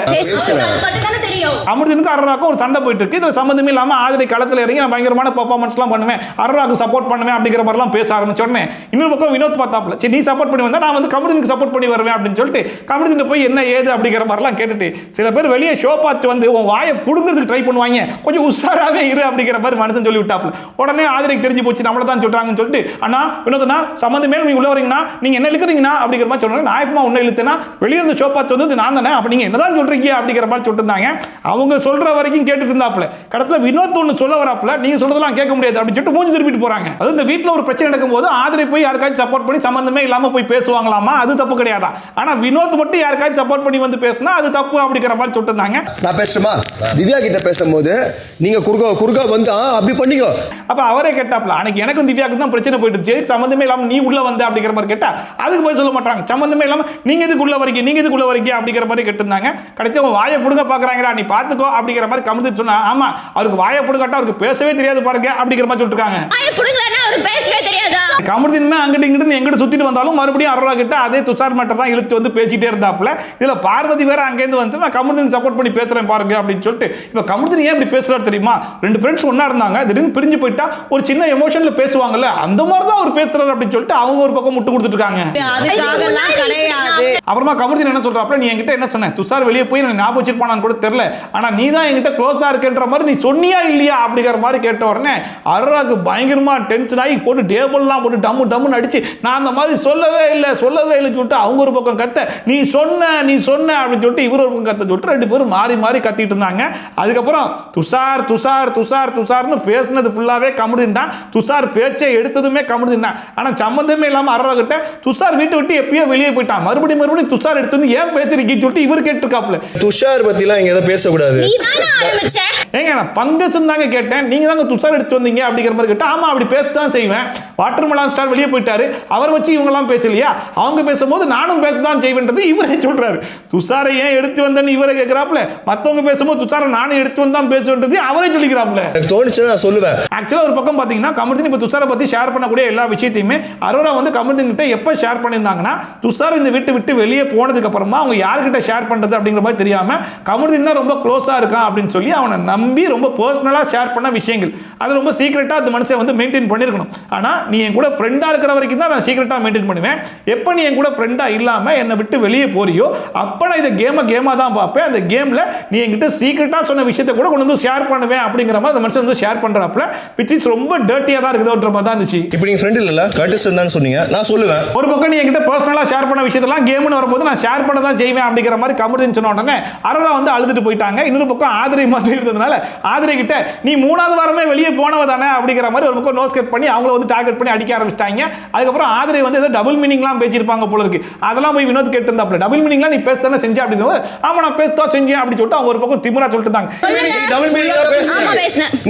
அமிர்தனுக்கும் அரோராக்கும் ஒரு சண்டை போயிட்டு இருக்கு. இது சம்பந்தமே இல்லாம ஆதிரை களத்தில் இறங்கி நான் பயங்கரமான பெர்ஃபார்மன்ஸ்லாம் பண்ணுவேன், அரோராக்கு சப்போர்ட் பண்ணுவேன் அப்படிங்கிற மாதிரிலாம் பேச ஆரம்பிச்சோடனே இன்னொரு பக்கம் வினோத் பார்த்தாப்ல, சரி நீ சப்போர்ட் பண்ணி வந்தா நான் வந்து கமர்தினுக்கு சப்போர்ட் பண்ணி வருவேன் அப்படின்னு சொல்லிட்டு கமர்தின் போய் என்ன ஏது அப்படிங்கிற மாதிரிலாம் கேட்டுட்டு சில பேர் வெளியே ஷோ பார்த்து வந்து உன் வாயை புடுங்கிறதுக்கு ட்ரை பண்ணுவாங்க, கொஞ்சம் உஷாராவே இரு அப்படிங்கிற மாதிரி மனுஷன் சொல்லி விட்டாப்ல. உடனே ஆதிரைக்கு தெரிஞ்சு போச்சு நம்மள தான் சொல்றாங்கன்னு சொல்லிட்டு, அண்ணா வினோதனா சம்பந்தமே நீங்க உள்ள வரீங்கன்னா நீங்க என்ன இழுக்கிறீங்கன்னா அப்படிங்கிற மாதிரி சொல்றாங்க. நான் எப்பமா உன்னை இழுத்தேன்னா வெளியே இருந்து ஷோ பார்த்து வந்து நான் தானே, அப்ப நீங்க என்னதான் சொல்றீங்க அப்படிங்கிற மாதிரி சொல்லிட்டு இருந்தாங்க. அவங்க சொல்ற வரைக்கும் கேட்டுட்டு இருந்தாப்ல. கடத்துல வினோத் ஒன்று சொல்ல வராப்ல, நீங்க சொல்றதெல்லாம் கேட்க முடியாது அப்படின்னு சொல்லிட்டு மூஞ்சி திருப்பிட்டு போறாங்க. அது இந்த வீட்ல ஒரு பிரச்சனை நடக்கும்போது ஆதிரை போய் யாருக்காச்சும் சப்போர்ட் பண்ணி சம்பந்தமே இல்லாம போய் பேசுவாங்களாமா, அது தப்பு கிடையாதா? ஆனா வினோத் மட்டும் யாருக்காச்சும் சப்போர்ட் பண்ணி வந்து பேசினா அது தப்பு அப்படிங்கிற மாதிரி சொல்லிட்டு இருந்தாங்க. நான் பேசுமா திவ்யா கிட்ட பேசும்போது நீங்க குறுக்க வந்து அப்படி பண்ணிக்கோ. அப்ப அவரே கேட்டாப்ல, அன்னைக்கு எனக்கும் திவ்யாவுக்கு தான் பிரச்சனை போயிட்டு சரி சம்பந்தமே இல்லாம நீ உள்ள வந்த அப்படிங்கிற மாதிரி கேட்டா அதுக்கு போய் சொல்ல மாட்டாங்க, சம்பந்தமே இல்லாம நீங்க எதுக்கு உள்ள வரீங்க நீங்க எதுக்கு உள்ள வரீங்க அப்படிங்கிற மாதிரி கேட்டிருந்தாங்க. கடைசி அவன் வாயை புடுங்க பாக்குறாங்கடா நீ பாத்துக்கோ அப்படிங்கிற மாதிரி கமந்து சொன்னா, ஆமா அவருக்கு வாயை புடுங்கட்டா அவருக்கு பேசவே தெரியாது பாருங்க அப்படிங்கிற மாதிரி சொல்லிருக்காங்க. கமர்தின்மே அங்கிட்டு இங்கிட்டு எங்கிட்ட சுத்திட்டு வந்தாலும் மறுபடியும் அரோரா கிட்ட அதே துஷார் மேட்டர் தான் இழுத்து வந்து பேசிட்டே இருந்தாப்ல. இதுல பார்வதி வேற அங்கேருந்து வந்து நான் கமர்தினுக்கு சப்போர்ட் பண்ணி பேசுறேன் பாருங்க அப்படின்னு சொல்லிட்டு, இப்ப கமர்தின் ஏன் இப்படி பேசுறாரு தெரியுமா? ரெண்டு ஃப்ரெண்ட்ஸ் ஒன்னா இருந்தாங்க, திடீர்னு பிரிஞ்சு போயிட்டா ஒரு சின்ன எமோஷன்ல பேசுவாங்கல்ல, அந்த மாதிரி தான் அவர் பேசுறாரு அப்படின்னு சொல்லிட்டு அவங்க ஒரு பக்கம் முட்டு கொடுத்துட்டு இருக்காங்க. அப்புறமா கமர்தின் என்ன சொல்றாப்ல, நீ என்கிட்ட என்ன சொன்ன, துஷார் வெளியே போய் நான் ஞாபகம் வச்சிருப்பானான்னு கூட தெரியல, ஆனா நீ தான் என்கிட்ட க்ளோஸா இருக்கன்ற மாதிரி நீ சொன்னியா இல்லையா அப்படிங்கிற மாதிரி கேட்ட உடனே அரோராக்கு பயங்கரமா டென்ஷன் ஆகி போட்டு டேபிள்லாம் போட்டு டம்மு டம்முன்னு அடிச்சு நான் அந்த மாதிரி சொல்லவே இல்லை சொல்லிட்டு அவங்க ஒரு பக்கம் கத்த நீ சொன்ன அப்படின்னு சொல்லிட்டு இவர் ஒரு பக்கம் கத்த சொல்லிட்டு ரெண்டு பேரும் மாறி மாறி கத்திட்டு இருந்தாங்க. அதுக்கப்புறம் துஷார்னு பேசினது ஃபுல்லாவே கமர்தின் தான், துஷார் பேச்சை எடுத்ததுமே கமர்தின் தான். ஆனா சம்பந்தமே இல்லாம அரோரா கிட்ட துஷார் வீட்டை விட்டு எப்பயோ வெளியே போயிட்டான், மறுபடியும் துஷார் எடுத்து வந்து ஏன் பேசுறீங்கன்னு சொல்லிட்டு இவர் கேட்டிருக்காப்ல. துஷார் பத்திலாம் இங்க எதை பேசக்கூடாது ஏங்க நான் பங்கஸ் தாங்க கேட்டேன், நீங்க தாங்க துஷார் எடுத்து வந்தீங்க அப்படிங்கிற மாதிரி கேட்டா, ஆமா அப்படி பேசத்தான் செய்வேன், வாட்டர் ஸ்டார் வெளியே போயிட்டாரு, அவர் வச்சு இவங்கெல்லாம் பேசலையா, அவங்க பேசும்போது நானும் பேசதான் செய்வேன்றது இவரே சொல்றாரு. துஷாரை ஏன் எடுத்து வந்தேன்னு இவரை கேட்கிறாப்ல, மற்றவங்க பேசும்போது துஷாரை நானும் எடுத்து வந்தான் பேசுவேன்றது அவரே சொல்லிக்கிறாப்ல. தோணுச்சு நான் சொல்லுவேன். ஆக்சுவலா ஒரு பக்கம் பாத்தீங்கன்னா கமருதீன் இப்ப துஷாரை பத்தி ஷேர் பண்ணக்கூடிய எல்லா விஷயத்தையுமே அரோரா வந்து கமருதீன் கிட்ட எப்ப ஷேர் பண்ணியிருந்தாங்கன்னா, துஷார் இந்த வீட்டை விட்டு வெளியே போனதுக்கு அப்புறமா அவங்க யார்கிட்ட ஷேர் பண்றது அப்படிங்கிற மாதிரி தெரியாம கமருதீன் தான் ரொம்ப க்ளோஸா இருக்கான் அப்படின்னு சொல்லி அவனை நம்பி ரொம்ப பர்சனலா ஷேர் பண்ண விஷயங்கள் அது ரொம்ப சீக்கிரட்டா அந்த மனுஷன் வந்து மெயின்டைன் பண்ணிருக்கணும். ஆனா நீ என் கூட ஃப்ரெண்டா இருக்கிற வரைக்கும் தான் நான் சீக்கிரட்டா மெயின்டைன் பண்ணுவேன். எப்ப நீ என் கூட ஃப்ரெண்டா இல்லாம என்னை விட்டு வெளியே போறியோ அப்ப நான் இந்த கேமா தான் பார்ப்பேன். அந்த கேம்ல நீ என்கிட்ட சீக்கிரட்டா சொன்ன விஷயத்தை கூட கொண்டு வந்து ஷேர் பண்ணுவேன் அப்படிங்கிற மாதிரி அந்த மனுஷன் வந்து ஷேர் பண்றாப்ல, which is ரொம்ப டர்ட்டியா தான் இருக்குதுன்ற மாதிரி தான் இருந்துச்சு. இப்போ நீங்க ஃப்ரெண்ட் இல்ல கர்டிஸ் இருந்தான்னு சொன்னீங்க, நான் சொல்லுவேன். ஒரு பக்கம் நீ என்கிட்ட பர்சனலா ஷேர் பண்ண விஷயத்தெல்லாம் கேம்னு வரும்போது நான் ஷேர் பண்ண தான் செய்வேன் அப்படிங்கிற மாதிரி கமருதீன் சொன்ன உடனே அரோரா வந்து அழுதுட்டு போயிட்டாங்க. இன்னொரு பக்கம் ஆதிரை மாதிரி இருந்ததுனால ஆதிரை கிட்ட நீ 3வது வாரமே வெளியே போனவ தானே அப்படிங்கிற மாதிரி ஒரு பக்கம் நோஸ் கட் பண்ணி அவங்கள வந்து டார்கெட் பண்ணி அடிக்க ஆரம்பிச்சிட்டாங்க. அதுக்கப்புறம் ஆதிரை வந்து ஏதோ டபுள் மீனிங்லாம் பேசியிருப்பாங்க போல இருக்கு. அதெல்லாம் போய் வினோத் கேட்டு இருந்தாப்ல, டபுள் மீனிங்லாம் நீ பேசத்தானே செஞ்ச அப்படின்னு. ஆமா நான் பேசத்தான் செஞ்சேன் அப்படின்னு சொல்லிட்டு அவங்க ஒரு பக்கம் திமிரா சொல்லிட்டு இருந்தாங்க.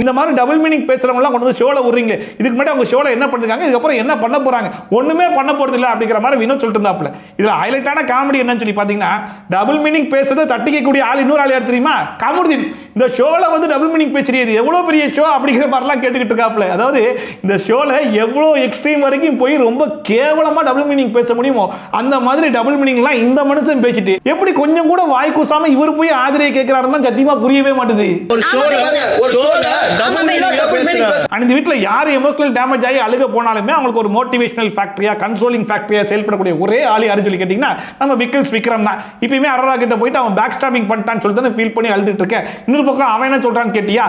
இந்த மாதிரி டபுள் மீனிங் பேசுறவங்க எல்லாம் கொண்டு வந்து ஷோல விடுறீங்க, இதுக்கு முன்னாடி அவங்க ஷோல என்ன பண்ணிருக்காங்க, இதுக்கப்புறம் என்ன பண்ண போறாங்க, ஒண்ணுமே பண்ண போறது இல்ல அப்படிங்கிற மாதிரி வினோத் சொல்லிட்டு இருந்தாப்ல. இதுல ஹைலைட்டான காமெடி என்னன்னு சொல்லி பாத்தீங்கன்னா, டபுள் மீனிங் பேசுறதை தட்டிக்கக்கூடிய ஆள் இன்னொரு ஆள் யார் தெரியுமா, கமருதீன். இந்த ஷோல வந்து டபுள் மீனிங் பேசுறது எவ்வளவு பெரிய ஷோ அப்படிங்கிற மாதிரிலாம் கேட்டுக்கிட்டு இருக்காப்ல. அதாவது இந்த ஷோல எவ்வளவு எக்ஸ்ட்ரீம் வரைக்கும் போய் ரொம்ப கேவலமா டபுள் மீனிங் பேச முடியுமோ அந்த மாதிரி டபுள் மீனிங்லாம் இந்த மனுஷன் பேசிட்டு எப்படி கொஞ்சம் கூட வாய் கூசாம இவர் போய் ஆதிரையை கேட்கிறாருன்னு சத்தியமா புரியவே மாட்டுது. இந்த வீட்டுல யார் எமோஷனல் டேமேஜ் ஆகி அழுக போனாலுமே அவங்களுக்கு ஒரு மோட்டிவேஷனல் ஃபேக்டரியா கன்சோலிங் ஃபேக்டரியா செயல்படக்கூடிய ஒரே ஆளு யாருன்னு சொல்லி கேட்டீங்கன்னா நம்ம விக்கல்ஸ் விக்ரம் தான். இப்பயுமே அரோரா கிட்ட போயிட்டு அவன் பேக் ஸ்டாப்பிங் பண்ணிட்டான்னு சொல்லிட்டு ஃபீல் பண்ணி அழுதுட்டு இருக்கேன். இன்னொரு பக்கம் அவன் என்ன சொல்றான்னு கேட்டியா,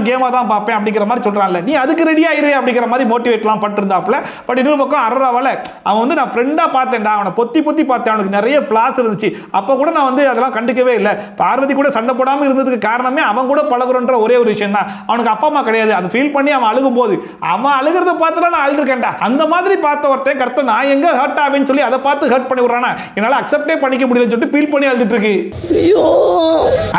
கேமா தான் பார்ப்பேன் அப்படிங்கிற மாதிரி சொல்றான்ல, நீ அதுக்கு ரெடியா இரு அப்படிங்கிற மாதிரி மோட்டிவேட்லாம் பண்ணிருந்தாப்ல. பட் இன்னொரு பக்கம் அரோராவால அவன் வந்து நான் ஃப்ரெண்டா பார்த்தேன்டா, அவனை பொத்தி பார்த்தேன், அவனுக்கு நிறைய ஃபிளாஸ் இருந்துச்சு, அப்ப கூட நான் வந்து அதெல்லாம் கண்டுக்கவே இல்லை. பார்வதி கூட சண்டை போடாம இருந்ததுக்கு காரணமே அவன் கூட பழகுறன்ற ஒரே ஒரு விஷயம் தான். அவனுக்கு அப்பா அம்மா கிடையாது, அது ஃபீல் பண்ணி அவன் அழுகும் போது அவன் அழுகிறத பார்த்துட்டு நான் அழுதுருக்கேன்டா. அந்த மாதிரி பார்த்த ஒருத்தன் கரெக்டா நான் எங்க ஹர்ட் ஆவேன்னு சொல்லி அதை பார்த்து ஹர்ட் பண்ணி விடுறானா, என்னால அக்செப்டே பண்ணிக்க முடியலன்னு சொல்லிட்டு ஃபீல் பண்ணி அழுதுட்டு இருக்கு.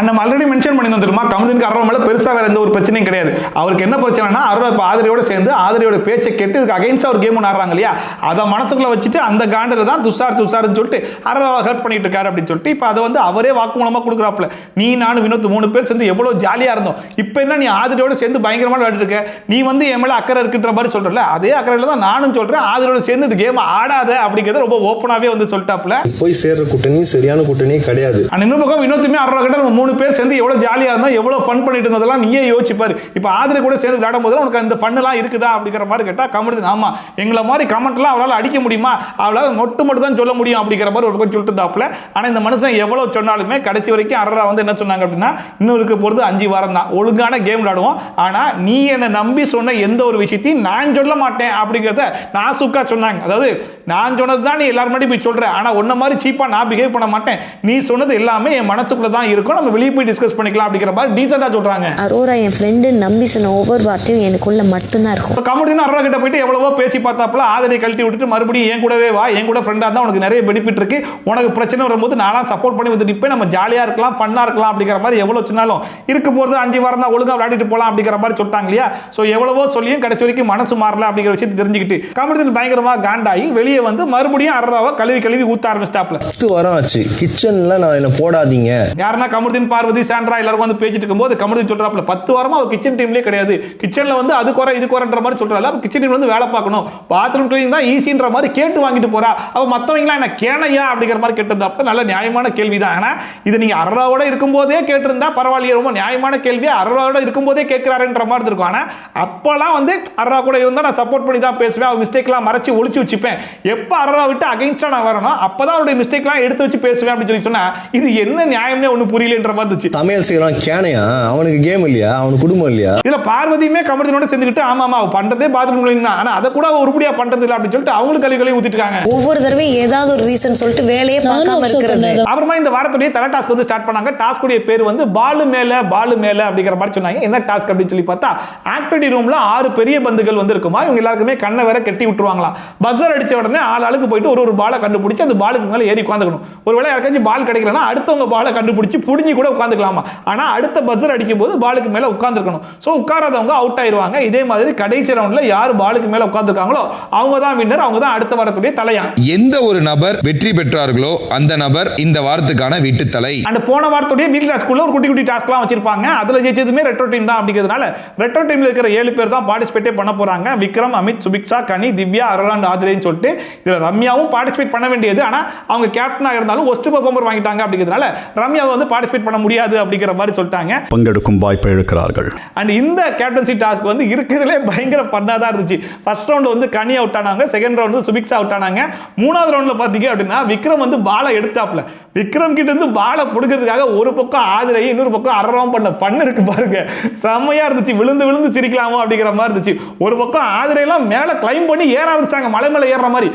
நம்ம ஆல்ரெடி மென்ஷன் பண்ணி வந்துருமா, கமருதீனுக்கு அரோரா மேல பெருசா வேற எந்த ஒரு பிரச்சனையும் கிடையாது. அவருக்கு என்ன பிரச்சனைனா அரோரா இப்ப ஆதிரையோட சேர்ந்து ஆதிரையோட பேச்சை கேட்டு அகைன்ஸ்டா ஒரு கேம் ஆடுறாங்க இல்லையா, அதை மனசுக்குள்ள வச்சுட்டு அந்த காண்டில் தான் துஷார்னு சொல்லிட்டு அரோராவை ஹர்ட் பண்ணிட்டு இருக்காரு அப்படின்னு சொல்லிட்டு இப்போ அதை வந்து அவரே வாக்குமூலமா கொடுக்குறாப்ல. நீ நானும் வினோத் 3 பேர் சேர்ந்து எவ்வளவு ஜாலியா இருந்தோம், இப்போ என்ன நீ ஆதிரையோட சேர்ந்து பயங்கரமா விளையாட்டு இருக்க, நீ வந்து என் மேல அக்கறை இருக்குன்ற மாதிரி சொல்றல, அதே அக்கறையில தான் நானும் சொல்றேன், ஆதிரையோட சேர்ந்து இந்த கேம் ஆடாத அப்படிங்கிறத ரொம்ப ஓப்பனாவே வந்து சொல்லிட்டாப்ல. போய் சேர்ற கூட்டணி சரியான கூட்டணி கிடையாது. இன்னொரு பக்கம் வினோத்துமே அரோரா கிட்ட 3 பேர் சேர்ந்து எவ்வளவு ஜாலியா இருந்தோம், எவ்வளவு ஃபன் பண்ணிட்டு இருந்ததெல்லாம் நீயே யோசிப்பாரு. இப்போ ஆதிரை கூட சேர்ந்து விளையாடும் போது உனக்கு அந்த ஃபன்லாம் இருக்குதா அப்படிங்கிற மாதிரி கேட்டா கமருதீன் ஆமா எங்களை மாதிரி கமெண்ட்லாம் அவளால் அடிக்க முடியுமா, அவளால் மட்டும் தான் சொல்ல முடியும் அப்படிங்கிற மாதிரி ஒரு சொல்லிட்டு இருந்தாப்ல. ஆனா இந்த மனுஷன் எவ்வளவு சொன்னாலுமே கடைசி வரைக்கும் அரோரா வந்து என்ன சொன்னாங்க அப்படின்னா, இன்னும் இருக்க போறது 5 வாரம் தான், ஒழுங்கான கேம் விளையாடுவோம், ஆனா நீ என்ன நம்பி சொன்ன எந்த ஒரு விஷயத்தையும் நான் சொல்ல மாட்டேன் அப்படிங்கிறத நாசுக்கா சொன்னாங்க. அதாவது நான் சொன்னது தான் நீ எல்லாரும் முன்னாடி போய் சொல்ற, ஆனா உன்ன மாதிரி சீப்பா நான் பிஹேவ் பண்ண மாட்டேன், நீ சொன்னது எல்லாமே என் மனசுக்குள்ள தான் இருக்கும், நம்ம வெளியே போய் டிஸ்கஸ் பண்ணிக்கலாம் அப்படிங்கிற மாதிரி டீசெண்டா சொல்றாங்க. அரோரா என் ஃப்ரெண்டு நம்பி சொன்ன ஒவ்வொரு வார்த்தையும் எனக்குள்ள மட்டும்தான் இருக்கும். கமருதீன் அரோரா கிட்ட போயிட்டு எவ்வளவோ பேசி பார்த்தாப்ல, ஆதிரை கழட்டி விட்டுட்டு மறுபடியும் என் கூடவே வா, என் கூட ஃப்ரெண்டா இருந்தா உனக்கு நிறைய பெனிஃபிட் இருக்கு, உனக்கு பிரச்சனை வரும்போது நான்லாம் சப்போர்ட் பண்ணி வந்து நிப்பேன், நம்ம ஜாலியா இருக்கலாம் ஃபன்னா இருக்கலாம் அப்படிங்கிற மாதிரி எவ்வளவு சொன்னாலும் இருக்க போறது 5 வாரம் தான், ஒழுங்கா விளையாடிட்டு போலாம் அப்படிங்கிற மாதிரி சொல்லிட்டாங்க இல்லையா. சோ எவ்வளவோ சொல்லியும் கடைசி வரைக்கும் மனசு மாறல அப்படிங்கிற விஷயத்தை தெரிஞ்சுக்கிட்டு கமருதீன் பயங்கரமா காண்டாகி வெளியே வந்து மறுபடியும் அரோராவை கழுவி ஊத்த ஆரம்பிச்சிட்டாப்ல. 10 வாரம் ஆச்சு கிச்சன்ல நான் என்ன போடாதீங்க, யாருன்னா கமருதீன் பார்வதி சாண்ட்ரா எல்லாரும் வந்து பேசிட்டு இருக்கும்போது கமருதீன் சொல்றாப்ல 10 வாரமா அவர் கிச்சன் டீம்லயே கிடையாது, கிச்சன்ல வந்து அது குறை இது குறைன்ற மாதிரி சொல்றாரு, கிச்சன் டீம் வந்து வேலை பார்க்கணும், பாத்ரூம் கிளீனிங் தான் ஈஸின்ற மாதிரி கேட்டு வாங்கிட்டு போறா, அவ மத்தவங்கலாம் என்ன கேணையா அப்படிங்கிற மாதிரி கேட்டதாப்ல. நல்ல நியாயமான கேள்விதான். ஆனா இது நீங்க அரோராவோட இருக்கும்போதே கேட்டிருந்தா பரவாயில்லையே, ரொம்ப நியாயமான கேள்வி, அரோராவோட இருக்கும்போதே கேட்கிறாருன்ற மாதிரி இருக்கும். ஆனா அப்பெல்லாம் வந்து அரோரா கூட இருந்தா நான் சப்போர்ட் பண்ணி தான் பேசுவேன், அவ மிஸ்டேக்லாம் மறைச்சு ஒளிச்சு வச்சுப்பேன், எப்ப அரோரா விட்டு அகைன்ஸ்டா நான் வரணும் அப்பதான் அவருடைய மிஸ்டேக்லாம் எடுத்து வச்சு பேசுவேன் அப்படின்னு சொல்லி சொன்னா இது என்ன நியாயம்னே ஒண்ணு புரியலன்ற மாதிரி இருந்துச்சு. சமையல் செய்யலாம் கேணையா, அவனுக்கு கேம் இல்லையா, அவனுக்கு குடும்பம் இல்லையா. இதுல பார்வதியுமே கமருதீனோட சேர்ந்துக்கிட்டு ஆமாமா அவ பண்றதே பாத்ரூம் கிளீனிங் தான், ஆனா அதை கூட உருப்படியா பண்றது இல்லை அப்படின்னு சொல்லிட்டு அவங்களுக்கு கழுவி ஊத்திட்டு இருக்காங்க. ஒவ்வொரு தடவையும் ஏதாவது ஒரு ரீசன் சொல்லிட்டு வேலையே பார்க்காம இருக்கிறது. அப்புறமா இந்த வாரத்துடைய தலை டாஸ்க் வந்து ஸ்டார்ட் பண்ணாங்க. டாஸ்க்குடைய பேர் வந்து பாலு மேல அப்படிங்கிற மாதிரி சொன்னாங்க. என்ன டாஸ்க் அப்படின்னு சொல்லி பார்த்தா ஆக்டிவிட்டி ரூம்ல 6 பெரிய பந்துகள் வந்து இருக்குமா, இவங்க எல்லாருக்குமே கண்ணை வேற கட்டி விட்டுருவாங்களாம். பஸ்ஸர் அடிச்ச உடனே ஆளுக்கு போயிட்டு ஒரு பாலை கண்டுபிடிச்சு அந்த பாலுக்கு மேல ஏறி உட்காந்துக்கணும். ஒருவேளை யாருக்காச்சும் பால் கிடைக்கலன்னா அடுத்தவங்க பாலை கண்டுபிடிச்சு புடிஞ்சு கூட உட்காந்துக்கலாமா. ஆனா அடுத்த பஸ்ஸர் அடிக்கும் போது பாலுக்கு மேல உட்கார்ந்துருக்கணும். ஸோ உட்காராதவங்க அவுட் ஆயிருவாங்க. இதே மாதிரி கடைசி ரவுண்ட்ல யார் பாலுக்கு மேல உட்கார்ந்துருக்காங்களோ அவங்க தான் வின்னர், அவங்க தான் அடுத்த வாரத்துடைய தலையான். எந்த ஒரு நபர் வெற்றி பெற்றார்களோ அந்த நபர் இந்த வாரத்துக்கான வீட்டு தலை. அந்த போன வாரத்துடைய வீட்டு டாஸ்க்குள்ள ஒரு குட்டி குட்டி டாஸ்க்லாம் வச்சிருப்பாங்க. அதுல ஜெயிச்சதுமே ரெட்ரோ டீம் தான் அப்படிங்கிறதுனால ரெட்ரோ டீம்ல இருக்கிற 7 பேர் தான் பார்ட்டிசிபேட் பண்ண போறாங்க. விக்ரம், அமித், சுபிக்ஷா, கனி, திவ்யா, அரோரா, ஆதிரேன்னு சொல்லிட்டு இதுல ரம்யாவும் பார்ட்டிசிபேட் பண்ண வேண்டியது. ஆனா அவங்க கேப்டனா இருந்தாலும் ஒஸ்ட் பெர்ஃபார்மர் வாங்கிட்டாங்க அப்படிங்கிறதுனால ரம்யாவை வந்து பார்ட்டிசிபேட் பண்ண முடியாது அப்படிங்கிற மாதிரி சொல்லிட்டாங்க. பங்கெடுக்கும் வாய்ப்பை இழக்கிறார்கள். அண்ட் இந்த கேப்டன்சி டாஸ்க் வந்து இருக்கிறதுலே பயங்கர பண்ணா தான் இருந்துச்சு. ஃபர்ஸ்ட் ரவுண்ட் வந்து கனி அவுட் ஆனாங்க, செகண்ட் ரவுண்ட் வந்து சுபிக்ஷா அவுட் ஆனாங்க. மூணாவது ரவுண்ட்ல பாத்தீங்க அப்படின்னா விக்ரம் வந்து பாலை எடுத்தாப்ல. விக்ரம் கிட்ட இருந்து பாலை புடுக்கிறதுக்காக ஒரு பக்கம் ஆதிரை, இன்னொரு பக்கம் அரோராவும் பண்ண ஃபன் இருக்கு பாருங்க, செம்மையா இருந்துச்சு. விழுந்து விழுந்து சிரிக்கலாமோ அப்படிங்கிற மாதிரி இருந்துச்சு. ஒரு பக்கம் ஆதிரை எல்லாம் மேல கிளைம் பண்ணி ஏற ஆரம்பிச்சாங்க, மலை மேல ஏறுற மாதிரி.